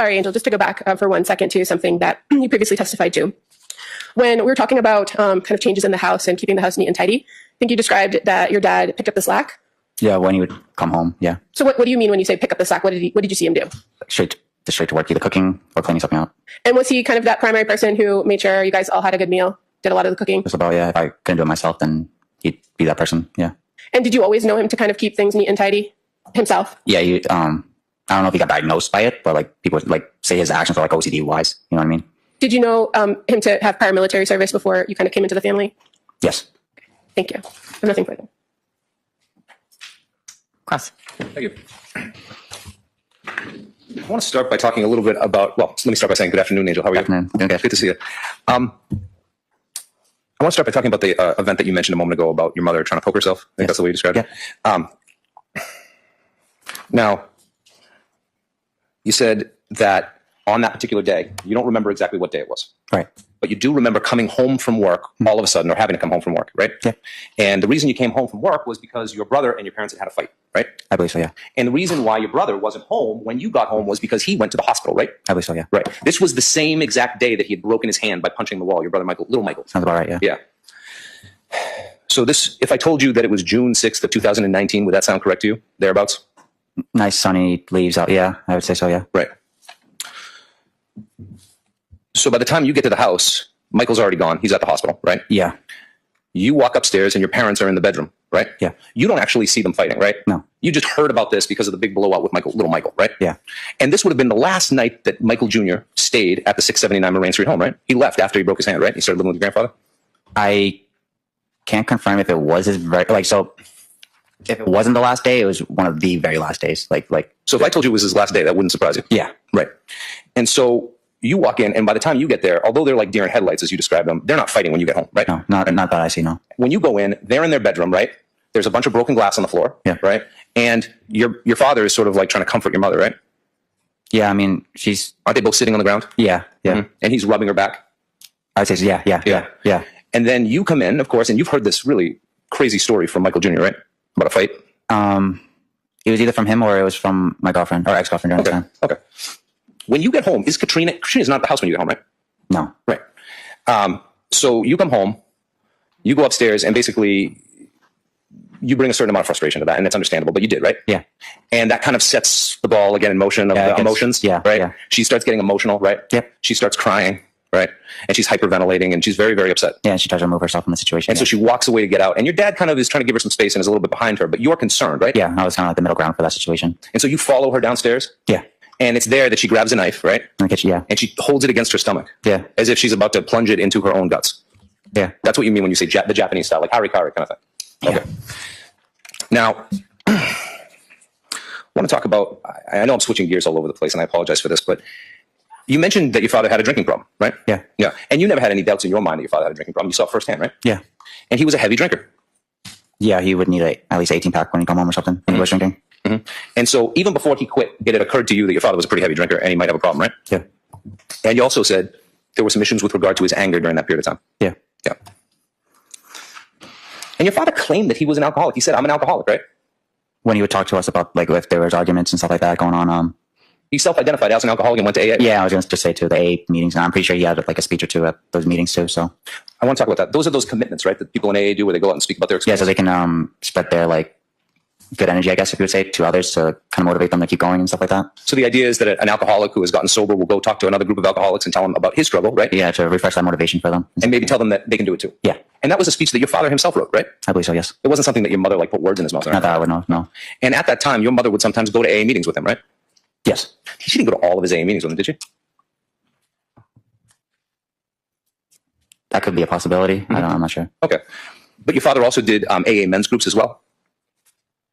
sorry, Angel, just to go back for 1 second to something that you previously testified to. When we were talking about kind of changes in the house and keeping the house neat and tidy, I think you described that your dad picked up the slack. Yeah, when he would come home. Yeah. So what do you mean when you say pick up the slack? What did you see him do? Straight to work, either cooking or cleaning something out. And was he kind of that primary person who made sure you guys all had a good meal, did a lot of the cooking? Just about, yeah. If I couldn't do it myself, then he'd be that person. Yeah. And did you always know him to kind of keep things neat and tidy himself? Yeah. I don't know if he got diagnosed by it, but like people would like say his actions were like OCD wise. You know what I mean? Did you know him to have prior military service before you kind of came into the family? Yes. Thank you. I have nothing further. Cross. Thank you. I want to start by talking a little bit about, well, let me start by saying good afternoon, Angel. How are you? Good afternoon. Okay. Good to see you. I want to start by talking about the event that you mentioned a moment ago about your mother trying to poke herself. I think that's the way you described it. Now, you said that on that particular day, you don't remember exactly what day it was. Right. But you do remember coming home from work all of a sudden, or having to come home from work, right? Yeah. And the reason you came home from work was because your brother and your parents had a fight, right? I believe so, yeah. And the reason why your brother wasn't home when you got home was because he went to the hospital, right? I believe so, yeah. Right. This was the same exact day that he had broken his hand by punching the wall, your brother Michael, little Michael. Sounds about right, yeah. Yeah. So this, if I told you that it was June 6th of 2019, would that sound correct to you? Thereabouts? Nice sunny leaves out, yeah. I would say so, yeah. Right. So by the time you get to the house, Michael's already gone. He's at the hospital, right? Yeah. You walk upstairs and your parents are in the bedroom, right? Yeah. You don't actually see them fighting, right? No. You just heard about this because of the big blowout with Michael, little Michael, right? Yeah. And this would have been the last night that Michael Jr. stayed at the 679 Moraine Street home, right? He left after he broke his hand, right? He started living with your grandfather? I can't confirm if it was his so if it wasn't the last day, it was one of the very last days. So if I told you it was his last day, that wouldn't surprise you. Yeah. Right. And so you walk in, and by the time you get there, although they're like deer in headlights, as you described them, they're not fighting when you get home, right? No, not that I see, no. When you go in, they're in their bedroom, right? There's a bunch of broken glass on the floor, yeah. Right? And your father is sort of like trying to comfort your mother, right? Yeah, I mean, aren't they both sitting on the ground? Yeah, yeah. Mm-hmm. And he's rubbing her back? I would say so, yeah. And then you come in, of course, and you've heard this really crazy story from Michael Jr., right? About a fight? It was either from him or it was from my girlfriend or ex-girlfriend during the time. Okay. When you get home, Katrina's not at the house when you get home, right? No. Right. So you come home, you go upstairs, and basically you bring a certain amount of frustration to that, and it's understandable, but you did, right? Yeah. And that kind of sets the ball again in motion of the emotions. Yeah. Right? Yeah. She starts getting emotional, right? Yep. She starts crying, right? And she's hyperventilating, and she's very, very upset. Yeah, and she tries to remove herself from the situation. And so she walks away to get out, and your dad kind of is trying to give her some space and is a little bit behind her, but you're concerned, right? Yeah, I was kind of like the middle ground for that situation. And so you follow her downstairs? Yeah. And it's there that she grabs a knife, right? In the kitchen, yeah. And she holds it against her stomach. Yeah. As if she's about to plunge it into her own guts. Yeah. That's what you mean when you say the Japanese style, like harikari kind of thing. Yeah. Okay. Now, I want to talk about, I know I'm switching gears all over the place, and I apologize for this, but you mentioned that your father had a drinking problem, right? Yeah. Yeah. And you never had any doubts in your mind that your father had a drinking problem. You saw it firsthand, right? Yeah. And he was a heavy drinker. Yeah, he would need at least 18-pack when he come home or something when he was drinking. Mm-hmm. And so even before he quit, it had occurred to you that your father was a pretty heavy drinker and he might have a problem, right? Yeah. And you also said there were some issues with regard to his anger during that period of time. Yeah. Yeah. And your father claimed that he was an alcoholic. He said, I'm an alcoholic, right? When he would talk to us about, like, if there was arguments and stuff like that going on. He self-identified as an alcoholic and went to AA. Yeah, I was going to just say to the AA meetings, and I'm pretty sure he had like a speech or two at those meetings too. So I want to talk about that. Those are those commitments, right, that people in AA do where they go out and speak about their experience. Yeah, so they can spread their like good energy, I guess, if you would say, to others to kind of motivate them to keep going and stuff like that. So the idea is that an alcoholic who has gotten sober will go talk to another group of alcoholics and tell them about his struggle, right? Yeah, to refresh that motivation for them. And maybe tell them that they can do it too. Yeah. And that was a speech that your father himself wrote, right? I believe so, yes. It wasn't something that your mother like put words in his mouth. Not that I would know, no. And at that time, your mother would sometimes go to AA meetings with him, right? Yes. She didn't go to all of his AA meetings with him, did she? That could be a possibility. Mm-hmm. I'm not sure. Okay. But your father also did AA men's groups as well?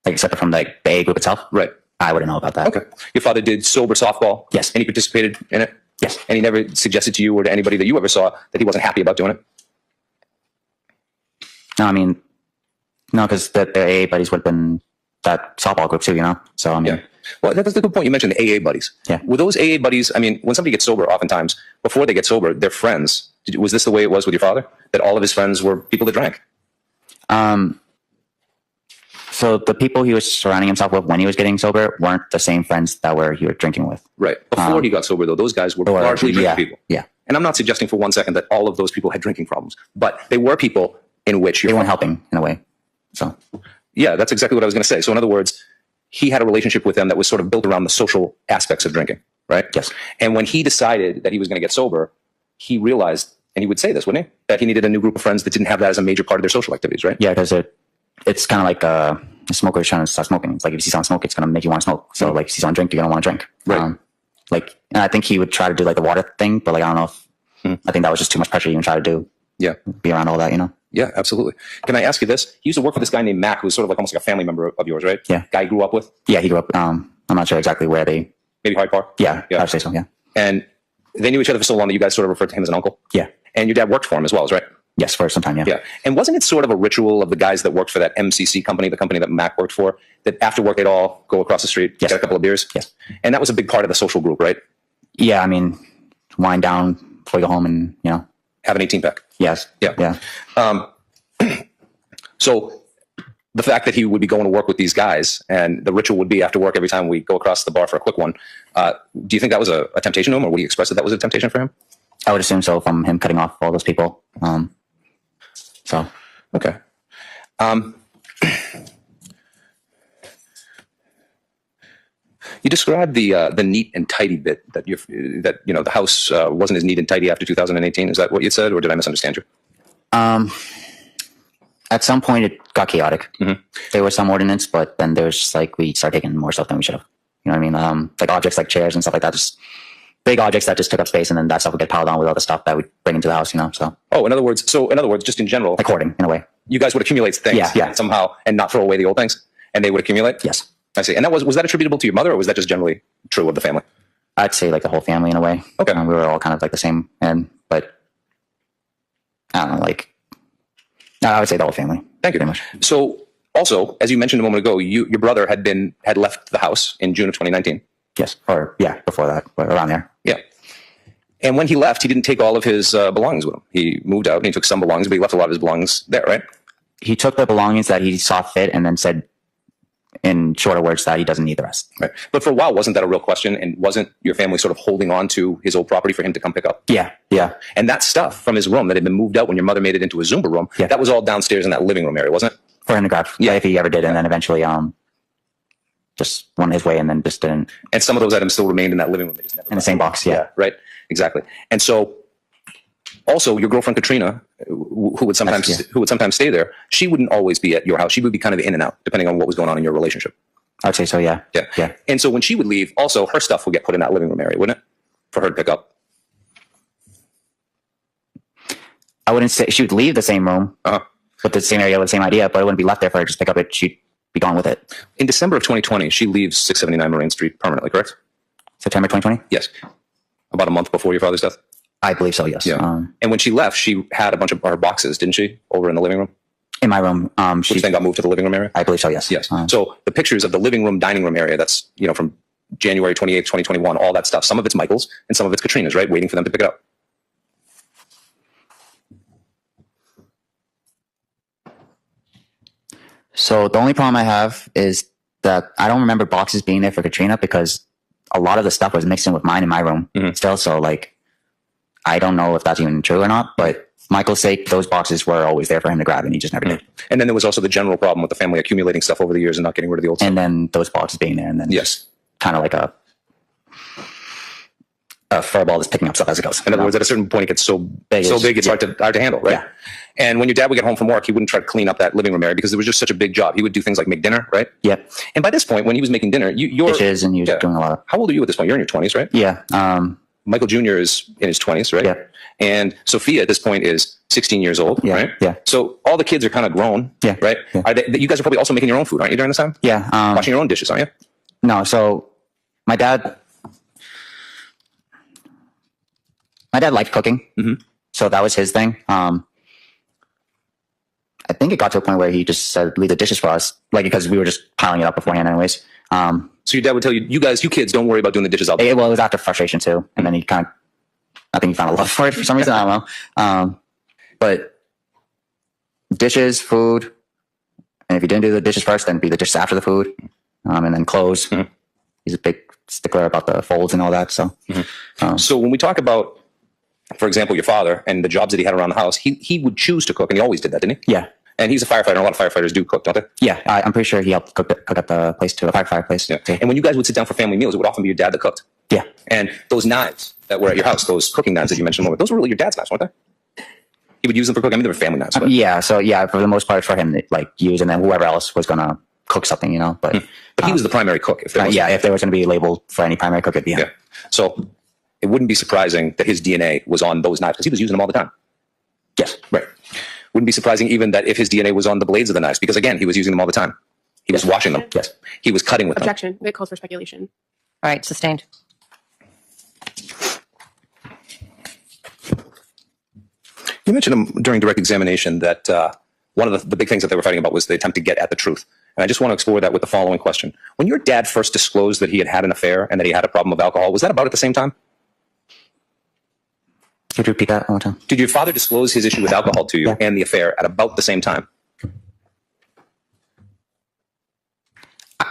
Like separate from like the AA group itself? Right. I wouldn't know about that. Okay. Your father did sober softball? Yes. And he participated in it? Yes. And he never suggested to you or to anybody that you ever saw that he wasn't happy about doing it? No, I mean, no, because the AA buddies would have been that softball group too, you know? So, I mean. Yeah. Well, that's the good point. You mentioned the AA buddies. Yeah. Were those AA buddies, I mean, when somebody gets sober, oftentimes, before they get sober, they're friends. Was this the way it was with your father? That all of his friends were people that drank? So the people he was surrounding himself with when he was getting sober weren't the same friends that he was drinking with. Right. Before he got sober, though, those guys were largely drinking people. Yeah. And I'm not suggesting for one second that all of those people had drinking problems, but they were people in which they weren't helping in a way. So, yeah, that's exactly what I was going to say. So, in other words, he had a relationship with them that was sort of built around the social aspects of drinking, right? Yes. And when he decided that he was going to get sober, he realized, and he would say this, wouldn't he, that he needed a new group of friends that didn't have that as a major part of their social activities, right? Yeah, because it's kind of like a smoker trying to stop smoking. It's like if you see someone smoke, it's going to make you want to smoke. So, like, if you see someone drink, you're going to want to drink. Right. And I think he would try to do like the water thing, but like I don't know if I think that was just too much pressure to even try to do. Yeah. Be around all that, you know? Yeah, absolutely. Can I ask you this? You used to work for this guy named Mac, who was sort of like almost like a family member of yours, right? Yeah. Guy you grew up with? Yeah, he grew up. I'm not sure exactly where they. Maybe Hyde Park? Yeah, I would say so, yeah. And they knew each other for so long that you guys sort of referred to him as an uncle? Yeah. And your dad worked for him as well, right? Yes, for some time, yeah. Yeah. And wasn't it sort of a ritual of the guys that worked for that MCC company, the company that Mac worked for, that after work they'd all go across the street, yes, get a couple of beers? Yes. And that was a big part of the social group, right? Yeah, I mean, wind down before you go home and, you know. Have an 18-pack. Yes. Yeah. Yeah. So the fact that he would be going to work with these guys and the ritual would be after work every time we go across the bar for a quick one, do you think that was a temptation to him, or would he express that was a temptation for him? I would assume so from him cutting off all those people. Okay. You described the neat and tidy bit that the house wasn't as neat and tidy after 2018. Is that what you said, or did I misunderstand you? At some point, it got chaotic. Mm-hmm. There was some ordinance, but then there's just like we started taking more stuff than we should have. You know what I mean? Like objects like chairs and stuff like that, just big objects that just took up space, and then that stuff would get piled on with all the stuff that we bring into the house. You know, so. Oh, in other words, just in general, like hoarding in a way. You guys would accumulate things, somehow, and not throw away the old things, and they would accumulate. Yes, I see. And that was that attributable to your mother, or was that just generally true of the family? I'd say like the whole family in a way. Okay, we were all kind of like the same, but I don't know, like. No, I would say the whole family. Thank you very much. So, also, as you mentioned a moment ago, your brother had left the house in June of 2019. Yes, before that, around there. Yeah. And when he left, he didn't take all of his belongings with him. He moved out and he took some belongings, but he left a lot of his belongings there, right? He took the belongings that he saw fit and then said in shorter words that he doesn't need the rest. Right. But for a while, wasn't that a real question? And wasn't your family sort of holding on to his old property for him to come pick up? Yeah. And that stuff from his room that had been moved out when your mother made it into a Zumba room, that was all downstairs in that living room area, wasn't it? For him to grab, if he ever did. And then eventually just went his way and then just didn't. And some of those items still remained in that living room. They just never in the same box, yeah. Right, exactly. And so also your girlfriend, Katrina, who would sometimes stay there, she wouldn't always be at your house. She would be kind of in and out, depending on what was going on in your relationship. I'd say so, yeah. Yeah. And so when she would leave, also her stuff would get put in that living room area, wouldn't it? For her to pick up. I wouldn't say she would leave the same room with the same area with the same idea, but it wouldn't be left there for her to just pick up it. She'd be gone with it. In December of 2020, she leaves 679 Marine Street permanently, correct? September 2020? Yes. About a month before your father's death? I believe so, yes. Yeah. And when she left, she had a bunch of her boxes, didn't she, over in the living room? In my room. Which then got moved to the living room area? I believe so, yes. Yes. So the pictures of the living room, dining room area, that's, from January 28th, 2021, all that stuff. Some of it's Michael's and some of it's Katrina's, right? Waiting for them to pick it up. So the only problem I have is that I don't remember boxes being there for Katrina because a lot of the stuff was mixed in with mine in my room still. So I don't know if that's even true or not, but Michael's sake, those boxes were always there for him to grab and he just never did. And then there was also the general problem with the family accumulating stuff over the years and not getting rid of the old stuff. And then those boxes being there and then kind of like a furball that's picking up stuff as it goes. In other words, at a certain point, it gets so big it's hard to handle, right? Yeah. And when your dad would get home from work, he wouldn't try to clean up that living room area because it was just such a big job. He would do things like make dinner, right? Yep. And by this point, when he was making dinner, you're dishes and he was doing a lot of. How old are you at this point? You're in your 20s, right? Yeah. Michael Jr. is in his 20s, right? Yeah. And Sophia at this point is 16 years old, right? Yeah. So all the kids are kind of grown, right? Yeah. You guys are probably also making your own food, aren't you, during this time? Yeah. Washing your own dishes, aren't you? No. So my dad liked cooking. Mm-hmm. So that was his thing. I think it got to a point where he just said, leave the dishes for us, because we were just piling it up beforehand anyways. So your dad would tell you, you kids, don't worry about doing the dishes out there. Well, it was after frustration too. And then I think he found a love for it for some reason. I don't know. But dishes, food, and if you didn't do the dishes first, then do the dishes after the food, and then clothes. He's a big stickler about the folds and all that. So, So when we talk about, for example, your father and the jobs that he had around the house, he would choose to cook, and he always did that, didn't he? Yeah. And he's a firefighter, and a lot of firefighters do cook, don't they? Yeah, I'm pretty sure he helped cook up the place too, the firefighter place. Yeah. And when you guys would sit down for family meals, it would often be your dad that cooked. Yeah. And those knives that were at your house, those cooking knives that you mentioned a moment, those were really your dad's knives, weren't they? He would use them for cooking. I mean, they were family knives. But... Yeah. So yeah, for the most part, for him to like use, and then whoever else was gonna cook something, you know. But he was the primary cook. If there was if there was going to be labeled for any primary cook, it'd be him. Yeah. So it wouldn't be surprising that his DNA was on those knives because he was using them all the time. Yes. Right. Wouldn't be surprising even that if his DNA was on the blades of the knives, because again, he was using them all the time. He was washing them. Yes. He was cutting with Objection. It calls for speculation. All right, sustained. them. You mentioned during direct examination that one of the big things that they were fighting about was the attempt to get at the truth. And I just want to explore that with the following question. When your dad first disclosed that he had had an affair and that he had a problem with alcohol, was that about at the same time? Could you repeat that one more time? Did your father disclose his issue with alcohol to you and the affair at about the same time?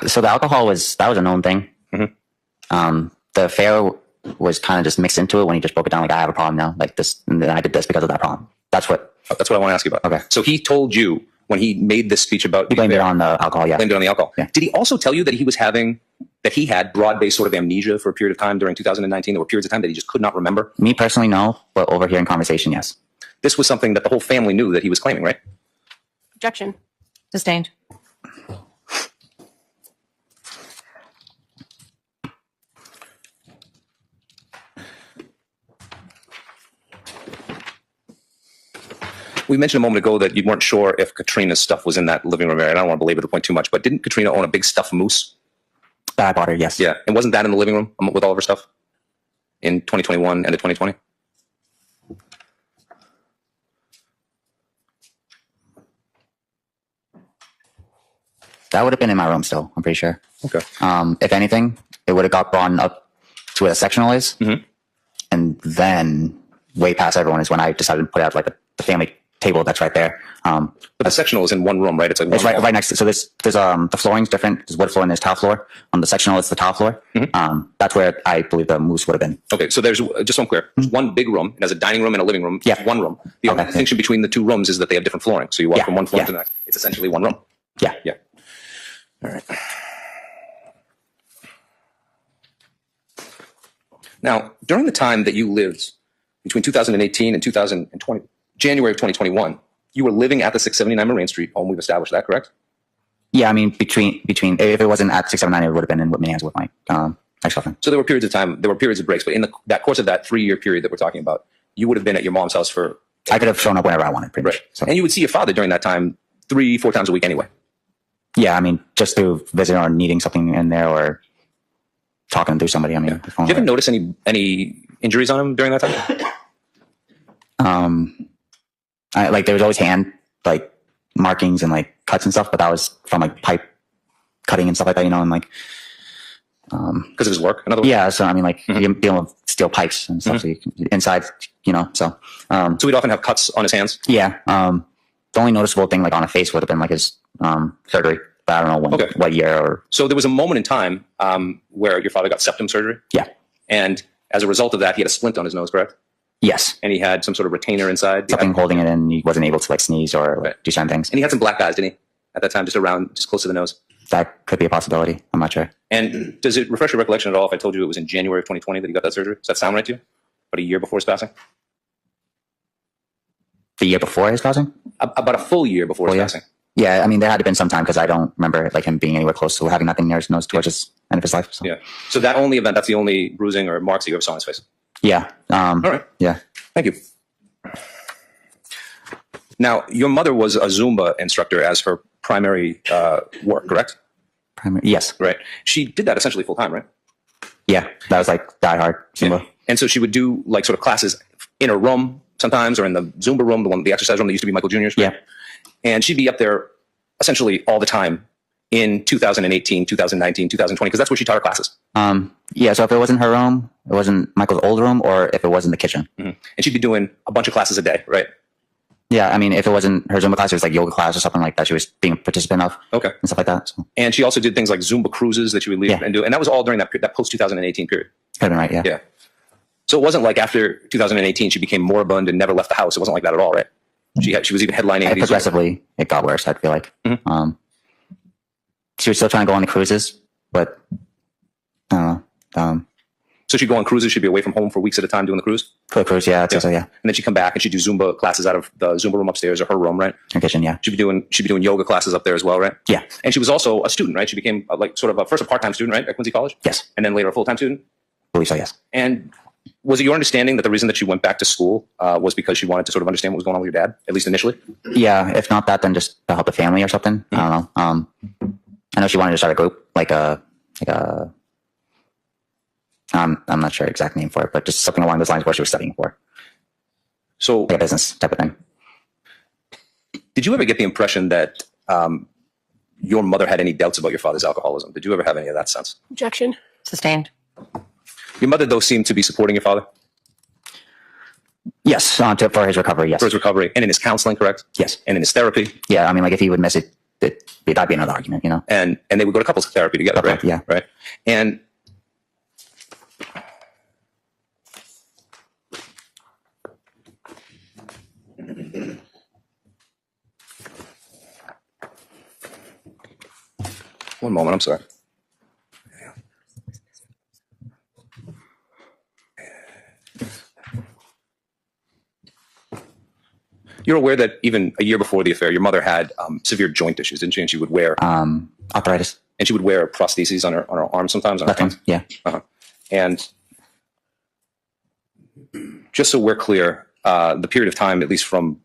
So the alcohol was a known thing. The affair was kind of just mixed into it when he just broke it down. Like, I have a problem now, like this, and then I did this because of that problem. That's what I want to ask you about. Okay. So he told you when he made this speech about... He blamed it on the alcohol, yeah. Blamed it on the alcohol. Yeah. Did he also tell you that he had broad-based sort of amnesia for a period of time during 2019? There were periods of time that he just could not remember? Me personally, no, but overhearing conversation, yes. This was something that the whole family knew that he was claiming, right? Objection. Sustained. We mentioned a moment ago that you weren't sure if Katrina's stuff was in that living room area. I don't want to belabor the point too much, but didn't Katrina own a big stuffed moose? That I bought her, yes. Yeah. And wasn't that in the living room with all of her stuff in 2021 and 2020? That would have been in my room still, I'm pretty sure. Okay. If anything, it would have got brought up to where the sectional is. And then way past everyone is when I decided to put out like the family table that's right there. But the sectional is in one room, right? It's like it's right next to. So there's the flooring's different. There's wood floor and there's tile floor. On the sectional, it's the tile floor. That's where I believe the moose would have been. Okay, so there's just so I'm clear. There's one big room. It has a dining room and a living room. Yeah. One room. The only distinction between the two rooms is that they have different flooring. So you walk from one floor to the next. It's essentially one room. Yeah. Yeah. All right. Now, during the time that you lived between 2018 and 2020, January of 2021, you were living at the 679 Moraine Street home. We've established that, correct? Yeah, I mean, between if it wasn't at 679, it would have been in Whitman Hands with my ex-girlfriend. So there were periods of time, there were periods of breaks, but in that course of that 3-year period that we're talking about, you would have been at your mom's house for... I could have shown up whenever I wanted, pretty much. So. And you would see your father during that time 3-4 times a week anyway. Yeah, I mean, just through visiting or needing something in there or talking to somebody. I mean, Did you ever notice any injuries on him during that time? There was always hand like markings and like cuts and stuff, but that was from like pipe cutting and stuff like that, you know, and like because of his work, in other words? Yeah, so I mean, like you're dealing with steel pipes and stuff, so you can, inside, you know, so so he'd often have cuts on his hands. Yeah, the only noticeable thing like on a face would have been like his surgery, but I don't know what year or. So there was a moment in time where your father got septum surgery. Yeah, and as a result of that, he had a splint on his nose, correct? Yes. And he had some sort of retainer inside. Something holding it in. He wasn't able to like sneeze or do certain things. And he had some black eyes, didn't he? At that time, just close to the nose. That could be a possibility. I'm not sure. And does it refresh your recollection at all if I told you it was in January of 2020 that he got that surgery? Does that sound right to you? About a year before his passing? The year before his passing? About a full year before his passing. Yeah, I mean, there had to been some time because I don't remember like him being anywhere close to having nothing near his nose towards his end of his life. So. Yeah. So that only event, that's the only bruising or marks that you ever saw on his face? Yeah. All right. Yeah. Thank you. Now, your mother was a Zumba instructor as her primary work, correct? Yes. Right. She did that essentially full time, right? Yeah. That was like die hard Zumba. Yeah. And so she would do like sort of classes in her room sometimes or in the Zumba room, the exercise room that used to be Michael Jr.'s. Yeah. And she'd be up there essentially all the time in 2018, 2019, 2020, because that's where she taught her classes. Yeah, so if it wasn't her room, it wasn't Michael's old room, or if it wasn't the kitchen. And she'd be doing a bunch of classes a day, right? Yeah, I mean, if it wasn't her Zumba class, it was like yoga class or something like that. She was being a participant of. Okay. And stuff like that. So. And she also did things like Zumba cruises that she would leave and do. And that was all during that post 2018 period. Could have been right, yeah. Yeah. So it wasn't like after 2018 she became moribund and never left the house. It wasn't like that at all, right? She was even headlining. These progressively, it got worse, I feel like. Mm-hmm. She was still trying to go on the cruises, but I don't know. So she'd go on cruises, she'd be away from home for weeks at a time doing the cruise? For the cruise, yeah. So, yeah. And then she'd come back and she'd do Zumba classes out of the Zumba room upstairs or her room, right? Her kitchen, yeah. She'd be doing yoga classes up there as well, right? Yeah. And she was also a student, right? She became first a part-time student, right? At Quincy College? Yes. And then later a full-time student? I believe so, yes. And was it your understanding that the reason that she went back to school was because she wanted to sort of understand what was going on with your dad, at least initially? Yeah, if not that, then just to help the family or something. Mm-hmm. I don't know. I know she wanted to start a group, I'm not sure exact name for it, but just something along those lines where she was studying for. So, like a business type of thing. Did you ever get the impression that your mother had any doubts about your father's alcoholism? Did you ever have any of that sense? Objection. Sustained. Your mother, though, seemed to be supporting your father? Yes, for his recovery, yes. For his recovery. And in his counseling, correct? Yes. And in his therapy? Yeah, I mean, like if he would miss it, that'd be another argument, you know? And they would go to couples therapy together, right? Yeah. Right. And one moment, I'm sorry. You're aware that even a year before the affair, your mother had severe joint issues, didn't she? And she would wear arthritis. And she would wear prostheses on her arms sometimes. On her hands. Yeah. And just so we're clear, the period of time, at least from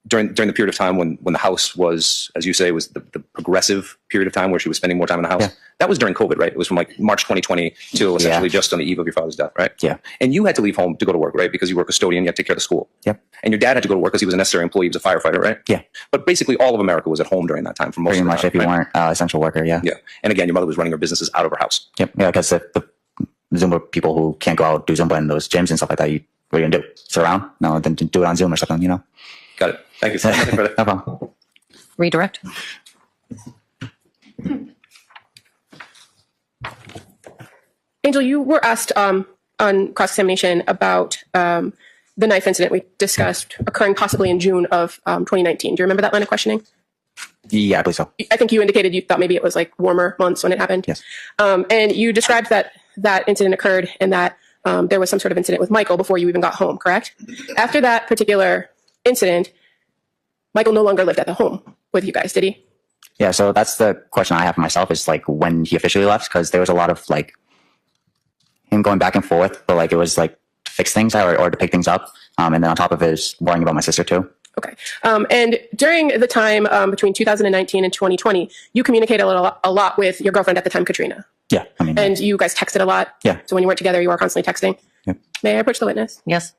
during the period of time when the house was, as you say, was the progressive period of time where she was spending more time in the house. Yeah. That was during COVID, right? It was from like March 2020 till essentially just on the eve of your father's death, right? Yeah. And you had to leave home to go to work, right? Because you were a custodian, you had to take care of the school. Yep. And your dad had to go to work because he was a necessary employee, he was a firefighter, right? Yeah. But basically all of America was at home during that time for most Pretty of the much time, if you weren't essential worker, yeah. Yeah. And again, your mother was running her businesses out of her house. Yep. Yeah, because the Zumba people who can't go out do Zumba in those gyms and stuff like that, what are you going to do? Sit around? No, then do it on Zoom or something, you know? Got it. Thank you. No problem. Redirect. Angel, you were asked on cross-examination about the knife incident we discussed occurring possibly in June of 2019. Do you remember that line of questioning? Yeah, I believe so. I think you indicated you thought maybe it was like warmer months when it happened. Yes. And you described that incident occurred and that there was some sort of incident with Michael before you even got home, correct? After that particular incident, Michael no longer lived at the home with you guys, did he? Yeah, so that's the question I have for myself is like when he officially left, because there was a lot of like him going back and forth, but like it was like to fix things or to pick things up. And then on top of it is worrying about my sister too. Okay. And during the time between 2019 and 2020, you communicated a lot with your girlfriend at the time, Katrina. Yeah. I mean, and you guys texted a lot. Yeah. So when you weren't together, you were constantly texting. Yeah. May I approach the witness? Yes.